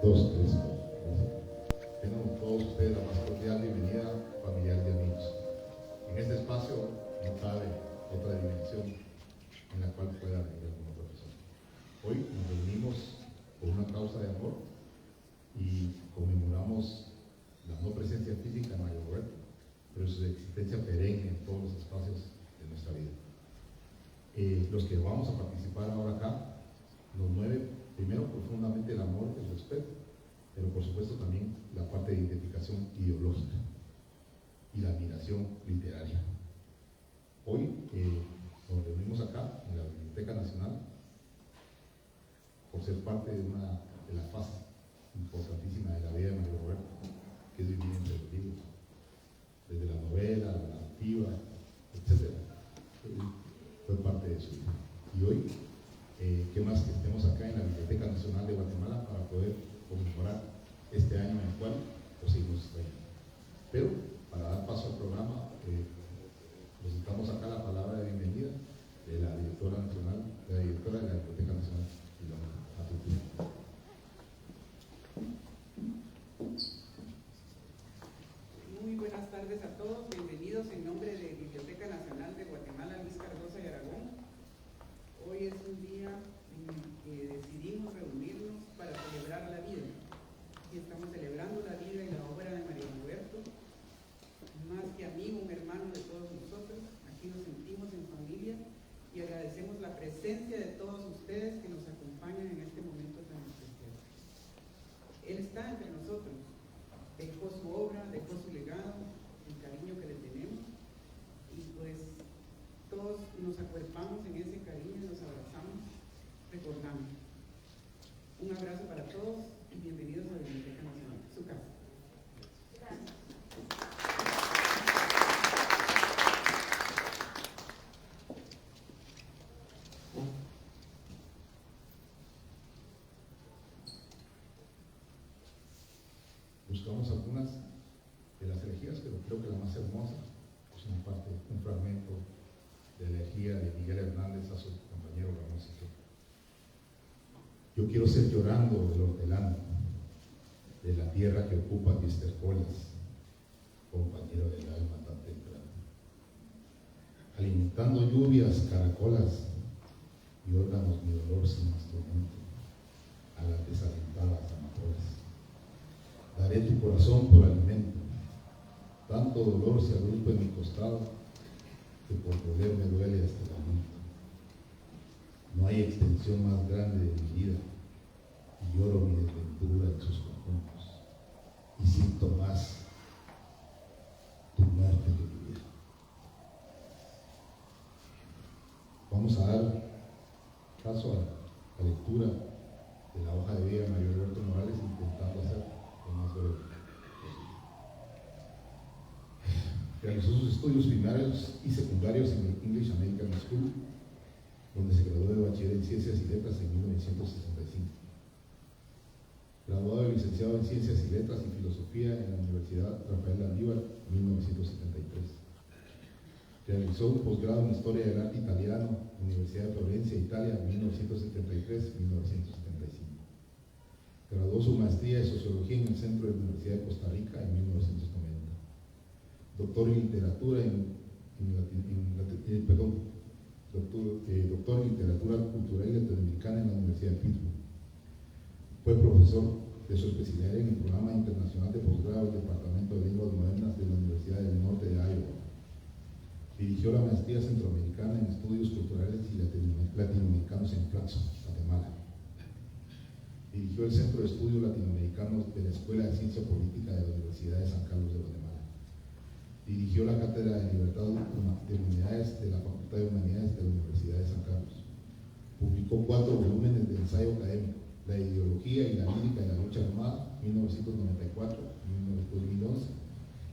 Dos, tres. Tengan todos ustedes la más cordial bienvenida, familiares y amigos. En este espacio no cabe otra dimensión en la cual pueda venir alguna otra persona. Hoy nos reunimos por una causa de amor y conmemoramos la no presencia física de Mario Roberto, pero su existencia perenne en todos los espacios de nuestra vida. Los que vamos a participar ahora acá nos mueve primero profundamente el amor, el respeto, pero por supuesto también la parte de identificación ideológica y la admiración literaria. Hoy nos reunimos acá en la Biblioteca Nacional por ser parte de una de las fases importantísimas de la vida de Mario Roberto, que es vivir entre los libros, desde la novela, la narrativa, etc. Fue parte de su vida. Y hoy, qué más que estemos acá en la Biblioteca Nacional de Guatemala para poder conmemorar este año en el cual seguimos trayendo. Pero, para dar paso al programa, necesitamos acá la palabra de bienvenida de la directora nacional, de la directora de la Biblioteca Nacional y la Argentina. Muy buenas tardes a todos, bienvenidos en nombre de Biblioteca Nacional de Guatemala, Luis Cardosa y Aragón. Hoy es un día en el que decidimos reunirnos para celebrar la vida. Y estamos celebrando la vida y la obra de Mario Roberto. Más que amigo, un hermano de todos nosotros, aquí nos sentimos en familia y agradecemos la presencia de todos ustedes que nos acompañan en este momento tan especial. Él está entre nosotros, dejó su obra, dejó su legado, el cariño que le tenemos y pues todos nos acuerpamos en ese cariño, nos abrazamos, recordando. Un abrazo para todos y bienvenidos a la Biblioteca Nacional, su casa. Gracias. Buscamos algunas de las elegías, pero creo que la más hermosa es una parte, un fragmento de la elegía de Miguel Hernández a su compañero Ramón Siqueira. Yo quiero ser llorando del hortelano, de la tierra que ocupa mis tercolas, compañero del alma tan temprano, alimentando lluvias, caracolas y órganos mi dolor sin instrumento, a las desalentadas amapolas. Daré tu corazón por alimento, tanto dolor se agrupa en mi costado, que por poder me duele hasta el momento. No hay extensión más grande de mi vida, y lloro mi desventura en sus conjuntos, y siento más tu muerte que tu vida. Vamos a dar paso a la lectura de la hoja de vida de Mario Roberto Morales, intentando hacer lo más breve posible. Realizó sus estudios primarios y secundarios en el English American School, donde se graduó de bachiller en Ciencias y Letras en 1965. Graduado de licenciado en Ciencias y Letras y Filosofía en la Universidad Rafael Landívar en 1973. Realizó un posgrado en Historia del Arte Italiano en la Universidad de Florencia, Italia, en 1973-1975. Graduó su maestría de Sociología en el Centro de la Universidad de Costa Rica en 1990. Doctor en Literatura doctor en Literatura Cultural y Latinoamericana en la Universidad de Pittsburgh. Fue profesor de su especialidad en el Programa Internacional de Posgrado del Departamento de Lenguas Modernas de la Universidad del Norte de Iowa. Dirigió la maestría centroamericana en Estudios Culturales y Latinoamericanos en Claxon, Guatemala. Dirigió el Centro de Estudios Latinoamericanos de la Escuela de Ciencia Política de la Universidad de San Carlos de Guatemala. Dirigió la Cátedra de Libertad de Humanidades de la Facultad de Humanidades de la Universidad de San Carlos. Publicó 4 volúmenes de ensayo académico: La ideología y la lírica de la lucha armada, 1994-2011,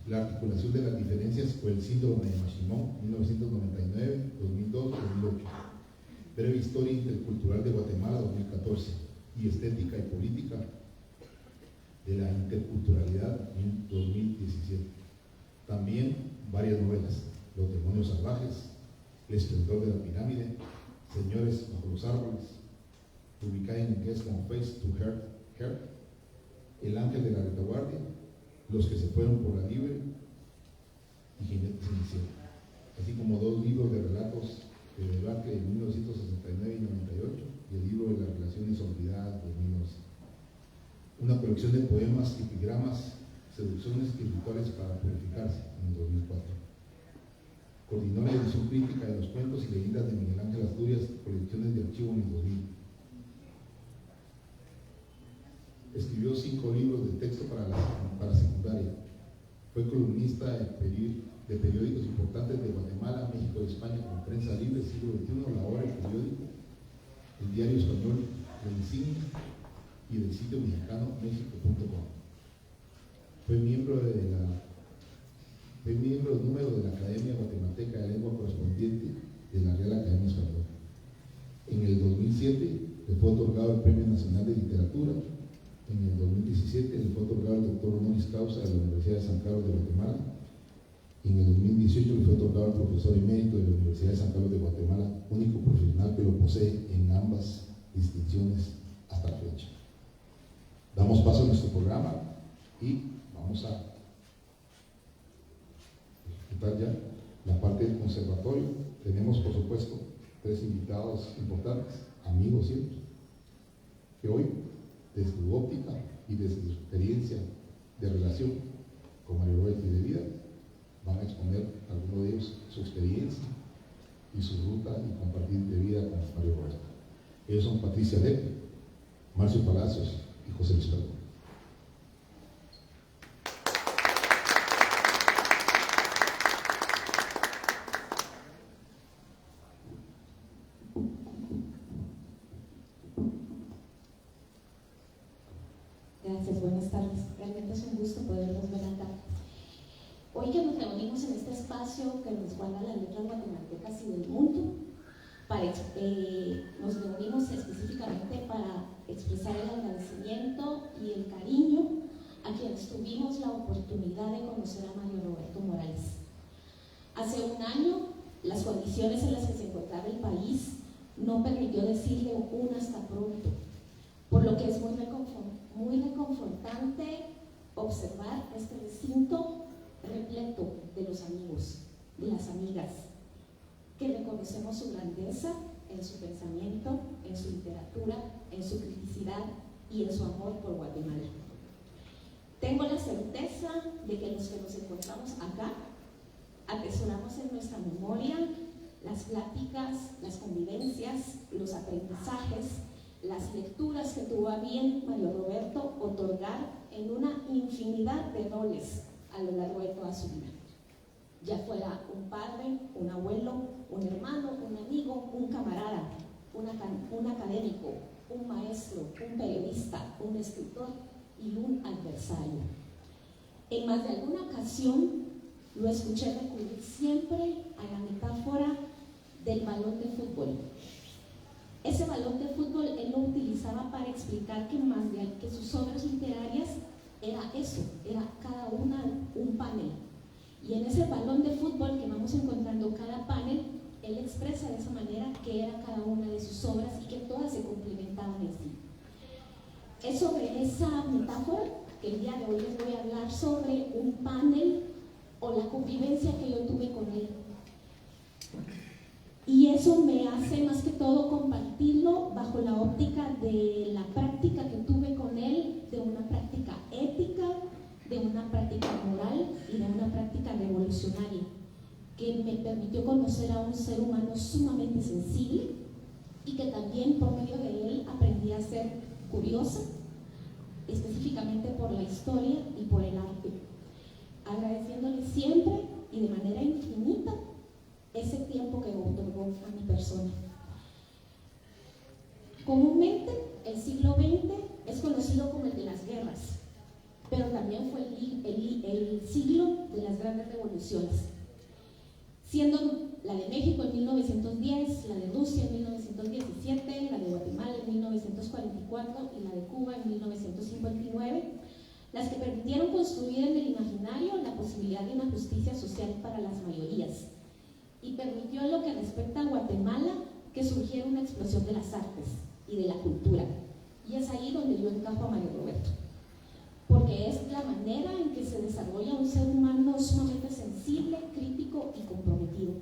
La articulación de las diferencias o el síndrome de Machinon, 1999, 2002, 2008, Breve historia intercultural de Guatemala, 2014, y Estética y política de la interculturalidad, 2017. También varias novelas: Los demonios salvajes, El esplendor de la pirámide, Señores bajo los árboles, publicada en inglés como Face to Heart, El ángel de la retaguardia, Los que se fueron por la libre y Jinetes en el cielo, así como 2 libros de relatos de debate de 1969 y 98 y el libro de las relaciones olvidadas de 1900. Una colección de poemas, epigramas, seducciones y rituales para purificarse en 2004. Coordinó la edición crítica de los cuentos y leyendas de Miguel Ángel Asturias, colecciones de archivo en el 2000. Escribió 5 libros de texto para secundaria. Fue columnista de periódicos importantes de Guatemala, México y España, como Prensa Libre, Siglo XXI, La Hora, El Periódico, el Diario Español, El Insignia y del sitio mexicano México.com. Fue miembro del número de la Academia Guatemalteca de Lengua correspondiente de la Real Academia Española. En el 2007 le fue otorgado el Premio Nacional de Literatura. En el 2017 le fue otorgado el doctor honoris causa de la Universidad de San Carlos de Guatemala. Y en el 2018 le fue otorgado el profesor emérito de la Universidad de San Carlos de Guatemala, único profesional que lo posee en ambas distinciones hasta la fecha. Damos paso a nuestro programa y vamos a ejecutar ya la parte del conservatorio. Tenemos, por supuesto, 3 invitados importantes, amigos siempre, que hoy, desde su óptica y desde su experiencia de relación con Mario Roberto y de vida, van a exponer algunos de ellos su experiencia y su ruta y compartir de vida con Mario Roberto. Ellos son Patricia Lepe, Marcio Palacios y José Luis Perdón. Gracias, buenas tardes. Realmente es un gusto poderlos ver acá. Hoy que nos reunimos en este espacio que nos guarda las letras guatemaltecas y del mundo, nos reunimos específicamente para expresar el agradecimiento y el cariño a quienes tuvimos la oportunidad de conocer a Mario Roberto Morales. Hace un año, las condiciones en las que se encontraba el país no permitió decirle un hasta pronto, por lo que es muy reconfortante observar este recinto repleto de los amigos, de las amigas, que reconocemos su grandeza en su pensamiento, en su literatura, en su criticidad y en su amor por Guatemala. Tengo la certeza de que los que nos encontramos acá atesoramos en nuestra memoria las pláticas, las convivencias, los aprendizajes, las lecturas que tuvo a bien Mario Roberto otorgar en una infinidad de roles a lo largo de toda su vida. Ya fuera un padre, un abuelo, un hermano, un amigo, un camarada, un académico, un maestro, un periodista, un escritor y un adversario. En más de alguna ocasión lo escuché recurrir siempre a la metáfora del balón de fútbol. Ese balón de fútbol él lo utilizaba para explicar que más de que sus obras literarias era eso, era cada una un panel. Y en ese balón de fútbol que vamos encontrando cada panel, él expresa de esa manera que era cada una de sus obras y que todas se complementaban en sí. Es sobre esa metáfora que el día de hoy les voy a hablar, sobre un panel o la convivencia que yo tuve con él. Y eso me hace más que todo compartirlo bajo la óptica de la práctica que tuve con él, de una práctica ética, de una práctica moral y de una práctica revolucionaria, que me permitió conocer a un ser humano sumamente sensible y que también por medio de él aprendí a ser curiosa, específicamente por la historia y por el arte, agradeciéndole siempre y de manera infinita ese tiempo que otorgó a mi persona. Comúnmente el siglo XX es conocido como el de las guerras, pero también fue el siglo de las grandes revoluciones, siendo la de México en 1910, la de Rusia en 1917, la de Guatemala en 1944 y la de Cuba en 1959, las que permitieron construir en el imaginario la posibilidad de una justicia social para las mayorías, y permitió en lo que respecta a Guatemala que surgiera una explosión de las artes y de la cultura. Y es ahí donde yo encajo a Mario Roberto. porque es la manera en que se desarrolla un ser humano sumamente sensible, crítico y comprometido.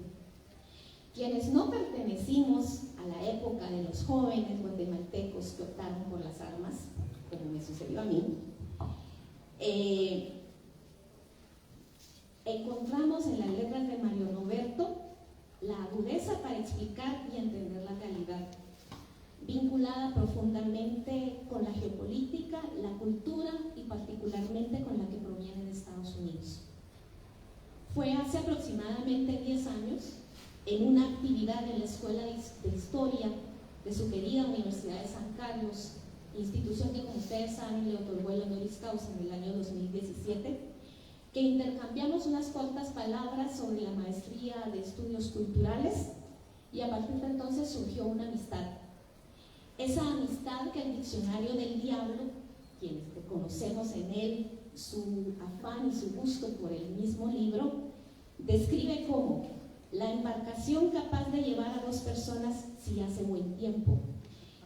Quienes no pertenecimos a la época de los jóvenes guatemaltecos que optaron por las armas, como me sucedió a mí, encontramos en las letras de Mario Roberto la agudeza para explicar y entender la realidad, vinculada profundamente con la geopolítica, la cultura y particularmente con la que proviene de Estados Unidos. Fue hace aproximadamente 10 años, en una actividad en la Escuela de Historia de su querida Universidad de San Carlos, institución que, como ustedes saben, le otorgó el honoris causa en el año 2017, que intercambiamos unas cortas palabras sobre la maestría de estudios culturales y a partir de entonces surgió una amistad. Esa amistad que el Diccionario del Diablo, quienes conocemos en él su afán y su gusto por el mismo libro, describe como la embarcación capaz de llevar a dos personas si hace buen tiempo,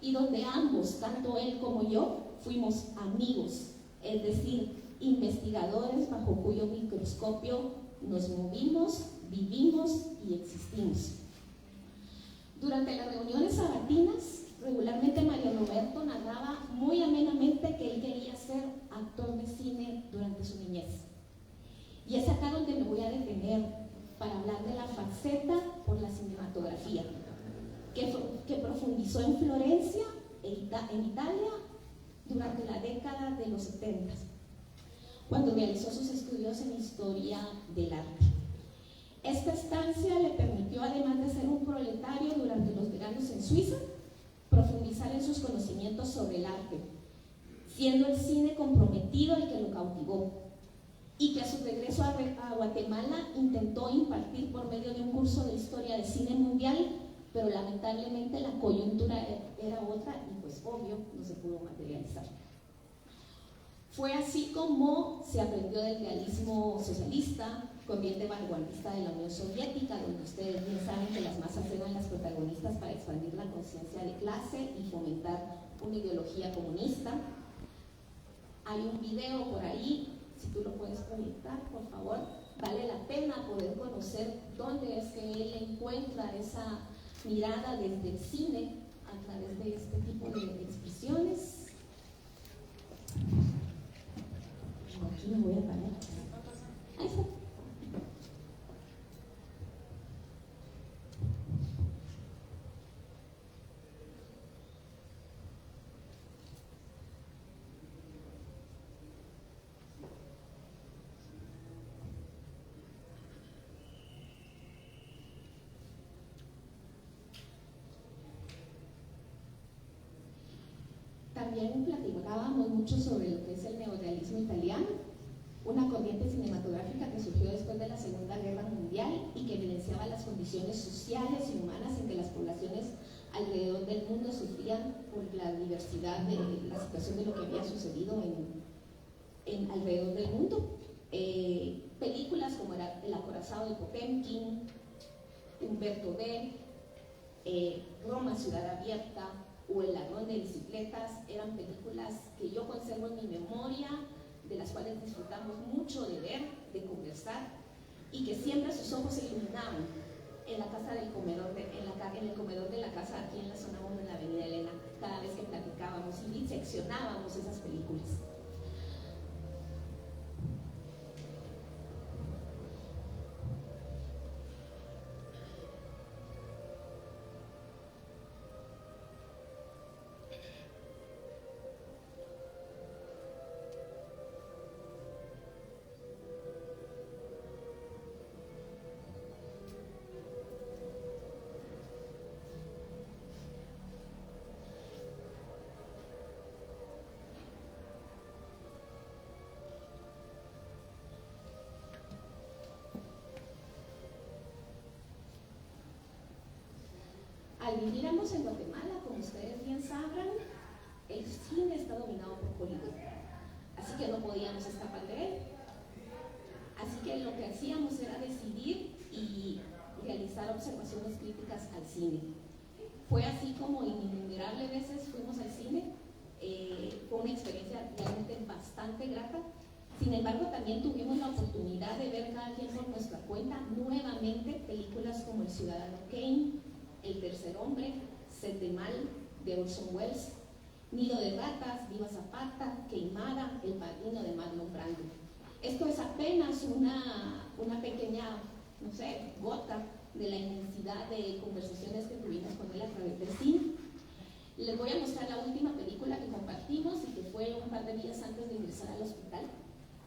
y donde ambos, tanto él como yo, fuimos amigos, es decir, investigadores bajo cuyo microscopio nos movimos, vivimos y existimos. Durante las reuniones sabatinas, regularmente Mario Roberto narraba muy amenamente que él quería ser actor de cine durante su niñez. Y es acá donde me voy a detener para hablar de la faceta por la cinematografía, que profundizó en Florencia, en Italia, durante la década de los 70, cuando realizó sus estudios en historia del arte. Esta estancia le permitió, además de ser un proletario durante los veranos en Suiza, profundizar en sus conocimientos sobre el arte, siendo el cine comprometido el que lo cautivó, y que a su regreso a Guatemala intentó impartir por medio de un curso de historia de cine mundial, pero lamentablemente la coyuntura era otra y pues obvio no se pudo materializar. Fue así como se aprendió del realismo socialista, corriente vanguardista de la Unión Soviética, donde ustedes bien saben que las masas eran las protagonistas para expandir la conciencia de clase y fomentar una ideología comunista. Hay un video por ahí, si tú lo puedes proyectar, por favor. Vale la pena poder conocer dónde es que él encuentra esa mirada desde el cine a través de este tipo de expresiones. Aquí me voy a parar. Ahí está. También platicábamos mucho sobre lo que es el neorrealismo italiano, una corriente cinematográfica que surgió después de la Segunda Guerra Mundial y que evidenciaba las condiciones sociales y humanas en que las poblaciones alrededor del mundo sufrían por la diversidad de la situación de lo que había sucedido en alrededor del mundo. Películas como El acorazado de Potemkin, Humberto D., Roma, Ciudad Abierta, o El ladrón de bicicletas eran películas que yo conservo en mi memoria, de las cuales disfrutamos mucho de ver, de conversar, y que siempre sus ojos se iluminaban en la casa del comedor, en el comedor de la casa aquí en la zona 1 de la Avenida Elena, cada vez que platicábamos y diseccionábamos esas películas. Al vivir ambos en Guatemala, como ustedes bien sabrán, el cine está dominado por Hollywood, así que no podíamos escapar de él. Así que lo que hacíamos era decidir y realizar observaciones críticas al cine. Fue así como innumerables veces fuimos al cine. Fue una experiencia realmente bastante bastante grata. Sin embargo, también tuvimos la oportunidad de ver cada quien por nuestra cuenta nuevamente películas como El Ciudadano Kane, El Tercer Hombre, Sed de Mal, de Orson Welles, Nido de Ratas, Viva Zapata, Queimada, El Padrino de Marlon Brando. Esto es apenas una pequeña, no sé, gota de la inmensidad de conversaciones que tuvimos con él a través del cine. Les voy a mostrar la última película que compartimos y que fue un par de días antes de ingresar al hospital.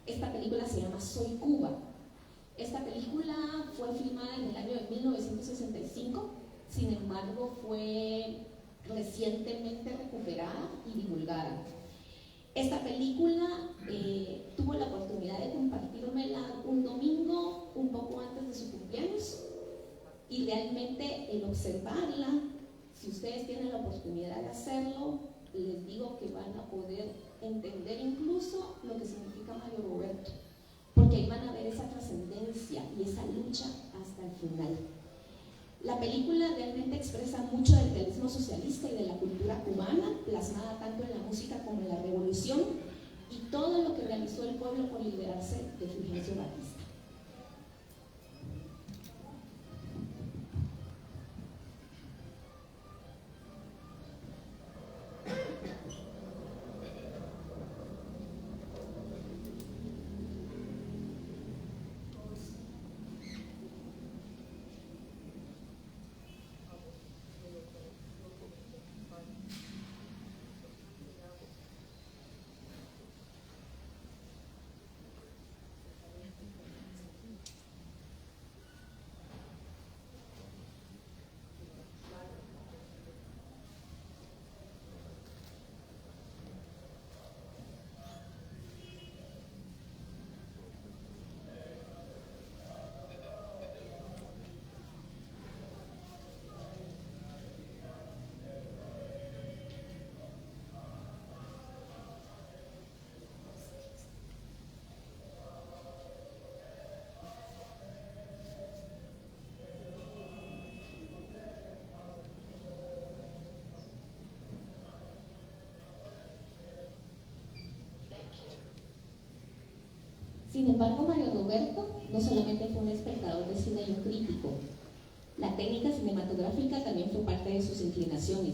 Esta película se llama Soy Cuba. Esta película fue filmada en el año de 1965, sin embargo fue recientemente recuperada y divulgada. Esta película tuvo la oportunidad de compartírmela un domingo, un poco antes de su cumpleaños, y realmente el observarla, si ustedes tienen la oportunidad de hacerlo, les digo que van a poder entender incluso lo que significa Mario Roberto, porque ahí van a ver esa trascendencia y esa lucha hasta el final. La película realmente expresa mucho del realismo socialista y de la cultura cubana, plasmada tanto en la música como en la revolución, y todo lo que realizó el pueblo por liberarse de Fulgencio Batista. Sin embargo, Mario Roberto no solamente fue un espectador de cine y un crítico. La técnica cinematográfica también fue parte de sus inclinaciones,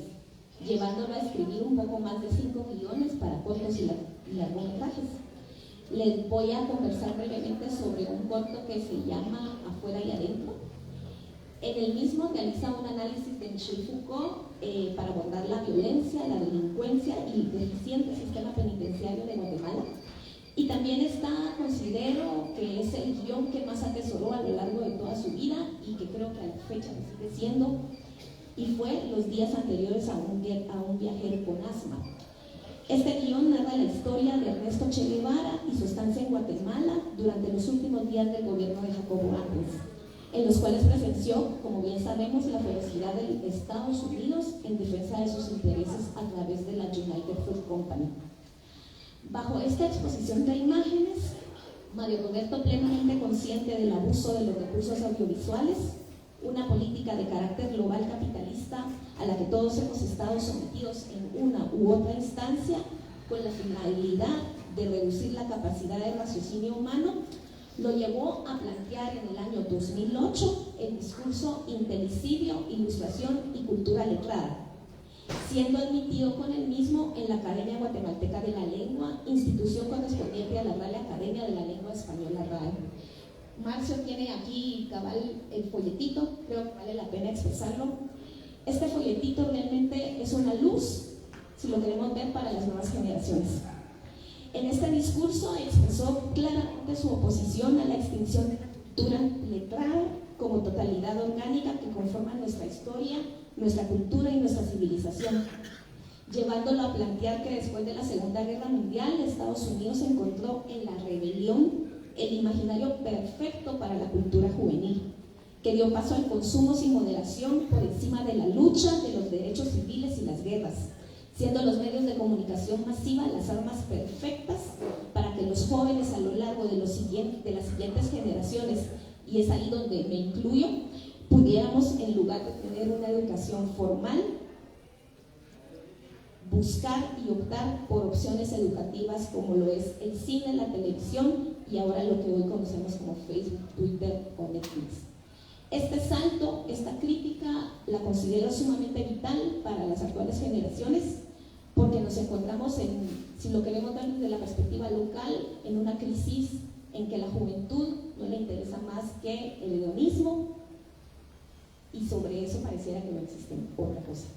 llevándolo a escribir un poco más de 5 guiones para cortos y largometrajes. Les voy a conversar brevemente sobre un corto que se llama Afuera y Adentro. En el mismo realiza un análisis de Michel Foucault para abordar la violencia, la delincuencia y el deficiente sistema penitenciario de Guatemala. Y también está, considero que es el guión que más atesoró a lo largo de toda su vida y que creo que a la fecha sigue siendo, y fue Los días anteriores a un viajero con asma. Este guión narra la historia de Ernesto Che Guevara y su estancia en Guatemala durante los últimos días del gobierno de Jacobo Arbenz, en los cuales presenció, como bien sabemos, la ferocidad de Estados Unidos en defensa de sus intereses a través de la United Fruit Company. Bajo esta exposición de imágenes, Mario Roberto, plenamente consciente del abuso de los recursos audiovisuales, una política de carácter global capitalista a la que todos hemos estado sometidos en una u otra instancia, con la finalidad de reducir la capacidad de raciocinio humano, lo llevó a plantear en el año 2008 el discurso Intelicidio, Ilustración y Cultura Letrada, siendo admitido con el mismo en la Academia Guatemalteca de la Lengua, institución correspondiente a la Real Academia de la Lengua Española RAE. Marcio tiene aquí cabal el folletito, creo que vale la pena expresarlo. Este folletito realmente es una luz, si lo queremos ver, para las nuevas generaciones. En este discurso expresó claramente su oposición a la extinción de la cultura letrada como totalidad orgánica que conforma nuestra historia, nuestra cultura y nuestra civilización, llevándolo a plantear que después de la Segunda Guerra Mundial Estados Unidos encontró en la rebelión el imaginario perfecto para la cultura juvenil, que dio paso al consumo sin moderación por encima de la lucha de los derechos civiles y las guerras, siendo los medios de comunicación masiva las armas perfectas para que los jóvenes a lo largo de las siguientes generaciones, y es ahí donde me incluyo, pudiéramos, en lugar de tener una educación formal, buscar y optar por opciones educativas como lo es el cine, la televisión y ahora lo que hoy conocemos como Facebook, Twitter o Netflix. Este salto, esta crítica, la considero sumamente vital para las actuales generaciones porque nos encontramos si lo queremos ver desde la perspectiva local, en una crisis en que la juventud no le interesa más que el hedonismo y sobre eso pareciera que no existe otra cosa.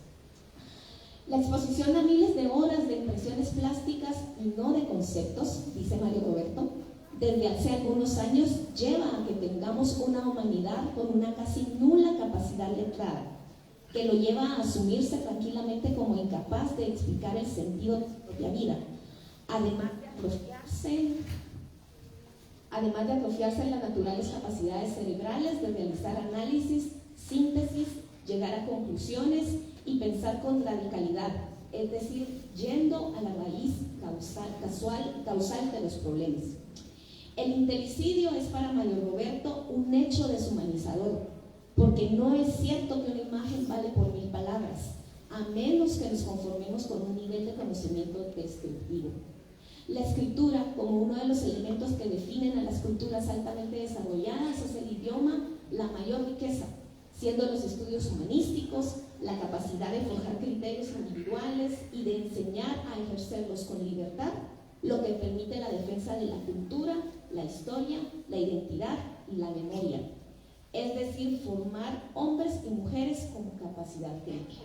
La exposición a miles de horas de impresiones plásticas y no de conceptos, dice Mario Roberto, desde hace algunos años lleva a que tengamos una humanidad con una casi nula capacidad letrada, que lo lleva a asumirse tranquilamente como incapaz de explicar el sentido de su propia vida, además de atrofiarse en las naturales capacidades cerebrales de realizar análisis, síntesis, llegar a conclusiones y pensar con radicalidad, es decir, yendo a la raíz causal de los problemas. El integricidio es para Mario Roberto un hecho deshumanizador, porque no es cierto que una imagen vale por 1000 palabras, a menos que nos conformemos con un nivel de conocimiento descriptivo. La escritura, como uno de los elementos que definen a las culturas altamente desarrolladas, es el idioma la mayor riqueza, siendo los estudios humanísticos la capacidad de forjar criterios individuales y de enseñar a ejercerlos con libertad, lo que permite la defensa de la cultura, la historia, la identidad y la memoria, es decir, formar hombres y mujeres con capacidad crítica.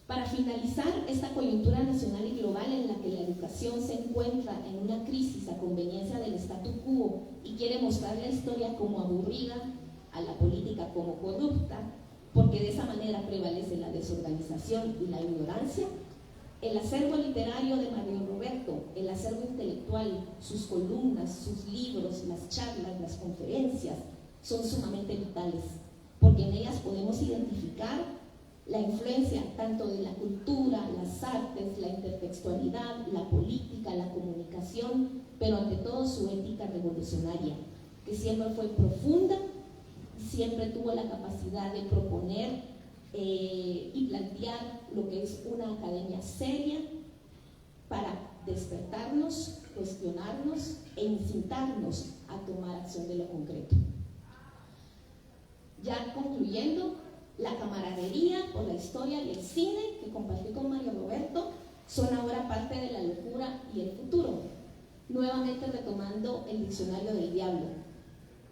Para finalizar esta coyuntura nacional y global en la que la educación se encuentra en una crisis a conveniencia del statu quo y quiere mostrar la historia como aburrida, a la política como corrupta, porque de esa manera prevalece la desorganización y la ignorancia, el acervo literario de Mario Roberto, el acervo intelectual, sus columnas, sus libros, las charlas, las conferencias, son sumamente vitales, porque en ellas podemos identificar la influencia tanto de la cultura, las artes, la intertextualidad, la política, la comunicación, pero ante todo su ética revolucionaria, que siempre fue profunda, siempre tuvo la capacidad de proponer y plantear lo que es una academia seria para despertarnos, cuestionarnos e incitarnos a tomar acción de lo concreto. Ya concluyendo, la camaradería por la historia y el cine que compartí con Mario Roberto son ahora parte de la locura y el futuro, nuevamente retomando el diccionario del diablo,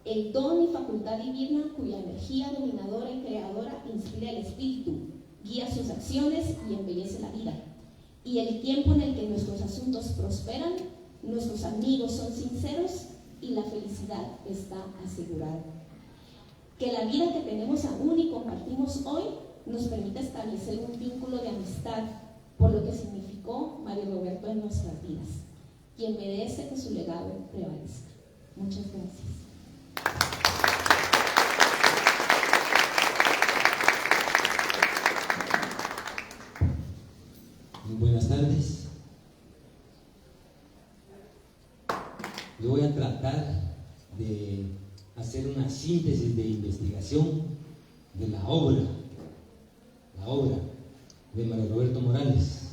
el don y facultad divina cuya energía dominadora y creadora inspira el espíritu, guía sus acciones y embellece la vida, y el tiempo en el que nuestros asuntos prosperan, nuestros amigos son sinceros y la felicidad está asegurada. Que la vida que tenemos aún y compartimos hoy nos permite establecer un vínculo de amistad por lo que significó Mario Roberto en nuestras vidas, quien merece que su legado prevalezca. Muchas gracias. Muy buenas tardes. Yo voy a tratar de hacer una síntesis de investigación de la obra de Mario Roberto Morales.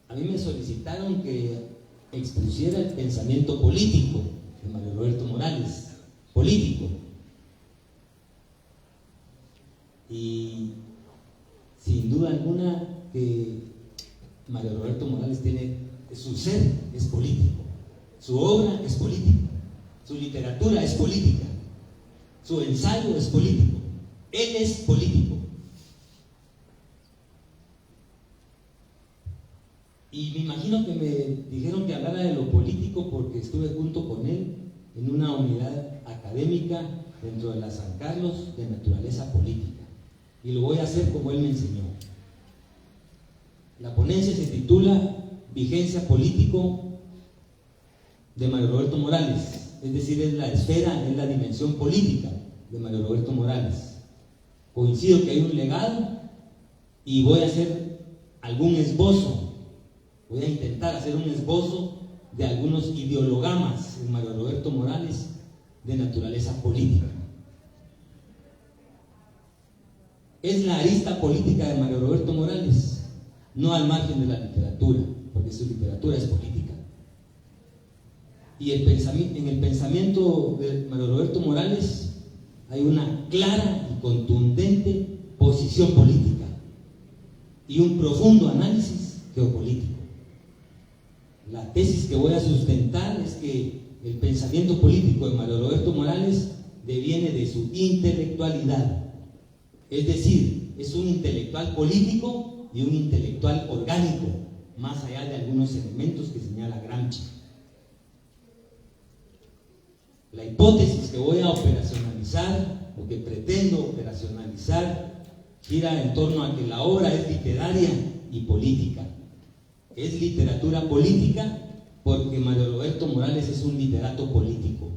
A mí me solicitaron que expusiera el pensamiento político de Mario Roberto Morales, político. Y sin duda alguna que Mario Roberto Morales tiene, su ser es político, su obra es política, su literatura es política, su ensayo es político, él es político. Y me imagino que me dijeron que hablara de lo político porque estuve junto con él en una unidad académica dentro de la San Carlos de naturaleza política. Y lo voy a hacer como él me enseñó. La ponencia se titula Vigencia Político de Mario Roberto Morales. Es decir, es la esfera, es la dimensión política de Mario Roberto Morales. Coincido que hay un legado y voy a hacer algún esbozo, voy a intentar hacer un esbozo de algunos ideologamas en Mario Roberto Morales de naturaleza política. Es la arista política de Mario Roberto Morales, no al margen de la literatura, porque su literatura es política. Y en el pensamiento de Mario Roberto Morales hay una clara y contundente posición política y un profundo análisis geopolítico. La tesis que voy a sustentar es que el pensamiento político de Mario Roberto Morales deviene de su intelectualidad, es decir, es un intelectual político y un intelectual orgánico, más allá de algunos elementos que señala Gramsci. La hipótesis que voy a operacionalizar, o que pretendo operacionalizar, gira en torno a que la obra es literaria y política. Es literatura política porque Mario Roberto Morales es un literato político.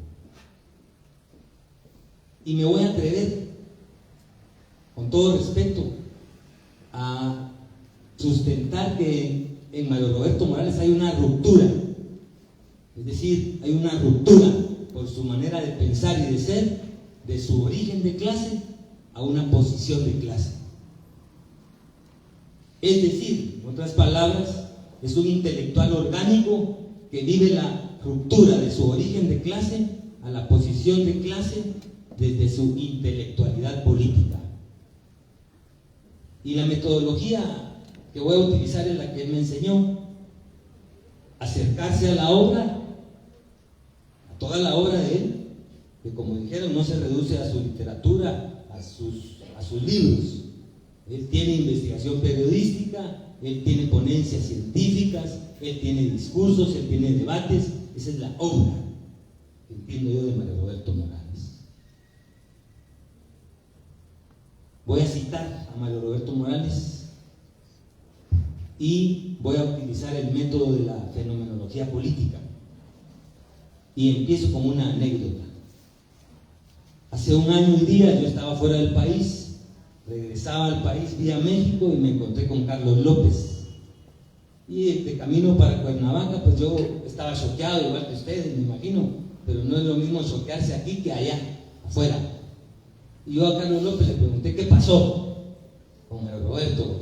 Y me voy a atrever, con todo respeto, a sustentar que en Mario Roberto Morales hay una ruptura. Es decir, hay una ruptura por su manera de pensar y de ser, de su origen de clase a una posición de clase. Es decir, en otras palabras, es un intelectual orgánico que vive la ruptura de su origen de clase a la posición de clase desde su intelectualidad política. Y la metodología que voy a utilizar es la que él me enseñó: acercarse a la obra, a toda la obra de él, que como dijeron no se reduce a su literatura, a sus libros. Él tiene investigación periodística, él tiene ponencias científicas, él tiene discursos, él tiene debates. Esa es la obra que entiendo yo de Mario Roberto Morales. Voy a citar a Mario Roberto Morales y voy a utilizar el método de la fenomenología política. Y empiezo con una anécdota. Hace un año y día yo estaba fuera del país, regresaba al país vía México y me encontré con Carlos López. Y de camino para Cuernavaca, pues yo estaba choqueado, igual que ustedes, me imagino, pero no es lo mismo choquearse aquí que allá, afuera. Y yo a Carlos López le pregunté qué pasó con Mario Roberto.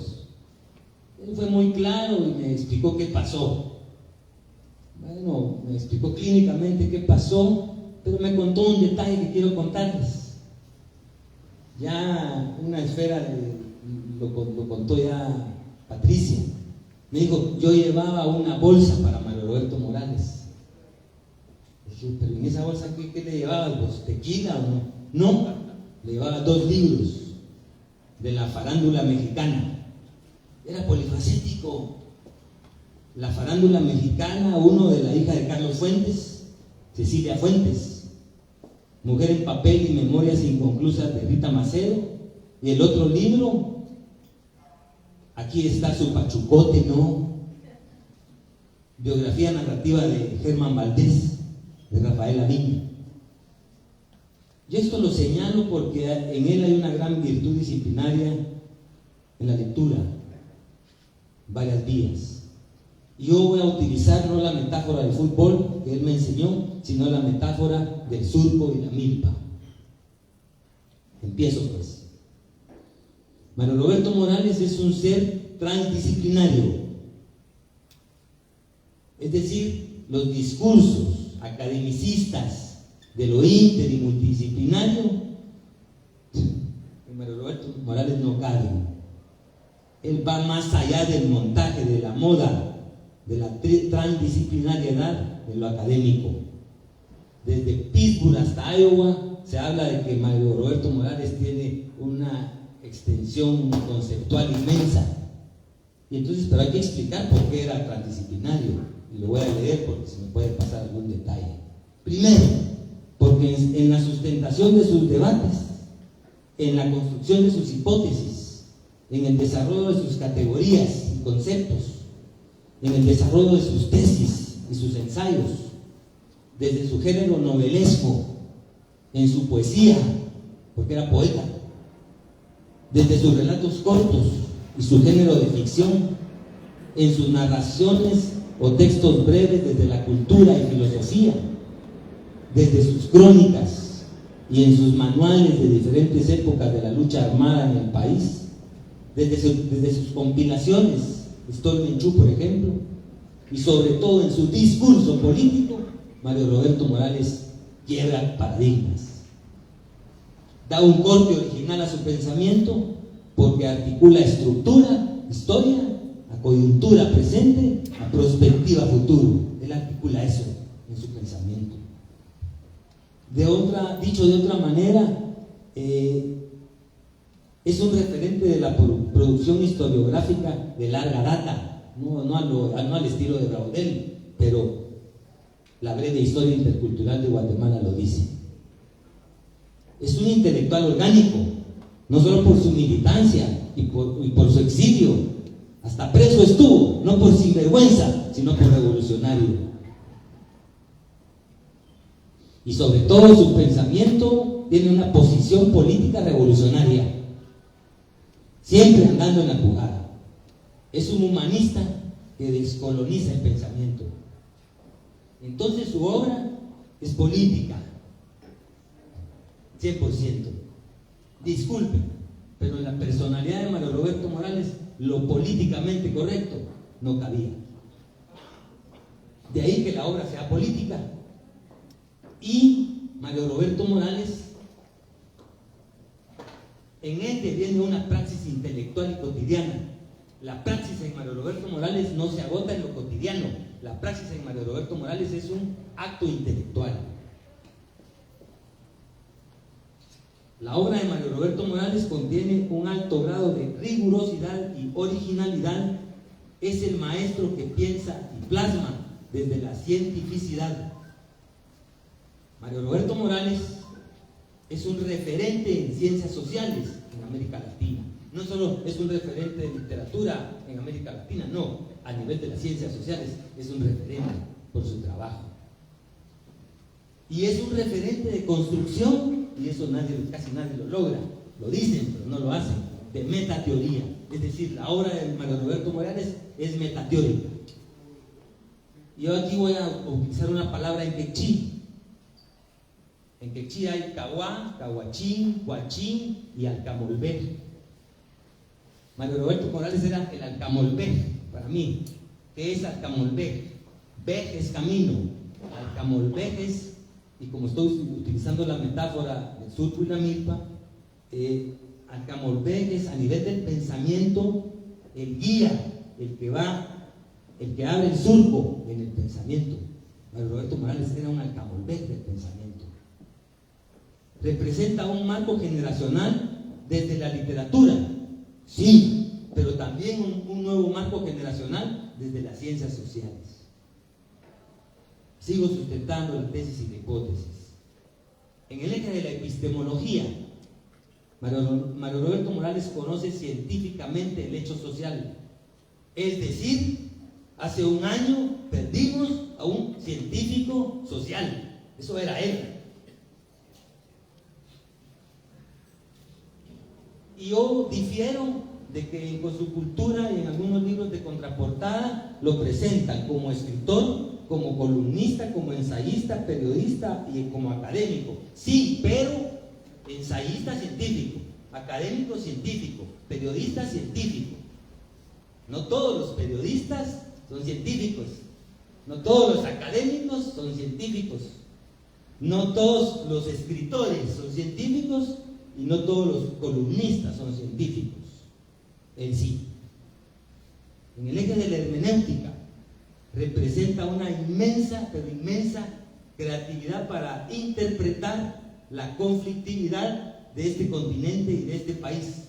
Él fue muy claro y me explicó qué pasó. Bueno, me explicó clínicamente qué pasó, pero me contó un detalle que quiero contarles. Ya una esfera lo contó ya Patricia. Me dijo, yo llevaba una bolsa para Mario Roberto Morales. Dije, pero en esa bolsa, ¿qué le llevabas vos? ¿Tequila o no? No, le llevaba 2 libros de la farándula mexicana. Era polifacético. La farándula mexicana, uno de la hija de Carlos Fuentes, Cecilia Fuentes, Mujer en papel y memorias inconclusas de Rita Macedo, y el otro libro, aquí está su pachucote, ¿no? Biografía narrativa de Germán Valdés, de Rafael Aviña. Yo esto lo señalo porque en él hay una gran virtud disciplinaria en la lectura, varias vías. Yo voy a utilizar no la metáfora del fútbol que él me enseñó, sino la metáfora del surco y la milpa. Empiezo pues. Mario Roberto Morales es un ser transdisciplinario. Es decir, los discursos academicistas de lo inter y multidisciplinario en Mario Roberto Morales no caben. Él va más allá del montaje, de la moda, de la transdisciplinariedad de lo académico. Desde Pittsburgh hasta Iowa se habla de que Mario Roberto Morales tiene una extensión conceptual inmensa. Y entonces, pero hay que explicar por qué era transdisciplinario. Y lo voy a leer porque se me puede pasar algún detalle. Primero, porque en la sustentación de sus debates, en la construcción de sus hipótesis, en el desarrollo de sus categorías y conceptos, en el desarrollo de sus tesis y sus ensayos, desde su género novelesco, en su poesía, porque era poeta, desde sus relatos cortos y su género de ficción, en sus narraciones o textos breves desde la cultura y filosofía, desde sus crónicas y en sus manuales de diferentes épocas de la lucha armada en el país, desde sus compilaciones Historia Menchú, por ejemplo, y sobre todo en su discurso político, Mario Roberto Morales quiebra paradigmas. Da un corte original a su pensamiento porque articula estructura, historia, a coyuntura presente, a perspectiva futuro. Él articula eso en su pensamiento. Dicho de otra manera, es un referente de la producción historiográfica de larga data, no al estilo de Braudel, pero la breve historia intercultural de Guatemala lo dice. Es un intelectual orgánico, no solo por su militancia y por su exilio, hasta preso estuvo, no por sinvergüenza, sino por revolucionario. Y sobre todo su pensamiento tiene una posición política revolucionaria, siempre andando en la jugada. Es un humanista que descoloniza el pensamiento. Entonces su obra es política, 100%. Disculpen, pero en la personalidad de Mario Roberto Morales, lo políticamente correcto no cabía. De ahí que la obra sea política. Y Mario Roberto Morales, en él viene una praxis intelectual y cotidiana. La praxis en Mario Roberto Morales no se agota en lo cotidiano. La praxis en Mario Roberto Morales es un acto intelectual. La obra de Mario Roberto Morales contiene un alto grado de rigurosidad y originalidad. Es el maestro que piensa y plasma desde la cientificidad. Mario Roberto Morales es un referente en ciencias sociales en América Latina. No solo es un referente de literatura en América Latina, no, a nivel de las ciencias sociales es un referente por su trabajo. Y es un referente de construcción, y eso casi nadie lo logra, lo dicen pero no lo hacen, de metateoría. Es decir, la obra de Mario Roberto Morales es metateórica. Yo aquí voy a utilizar una palabra en quechí. En quechí hay cahuá, cahuachín, huachín y alcamolvé. Mario Roberto Morales era el alcamolvé para mí. ¿Qué es alcamolvé? Bej es camino, alcamolvé es, y como estoy utilizando la metáfora del surco y la milpa, alcamolvé es a nivel del pensamiento el guía, el que abre el surco en el pensamiento. Mario Roberto Morales era un alcamolvé del pensamiento. Representa un marco generacional desde la literatura, sí, pero también un nuevo marco generacional desde las ciencias sociales. Sigo sustentando la tesis y la hipótesis. En el eje de la epistemología, Mario Roberto Morales conoce científicamente el hecho social. Es decir, hace un año perdimos a un científico social. Eso era él. Y yo difiero de que con su cultura y en algunos libros de contraportada lo presentan como escritor, como columnista, como ensayista, periodista y como académico. Sí, pero ensayista científico, académico científico, periodista científico. No todos los periodistas son científicos, no todos los académicos son científicos, no todos los escritores son científicos y no todos los columnistas son científicos en sí. En el eje de la hermenéutica representa una inmensa, pero inmensa creatividad para interpretar la conflictividad de este continente y de este país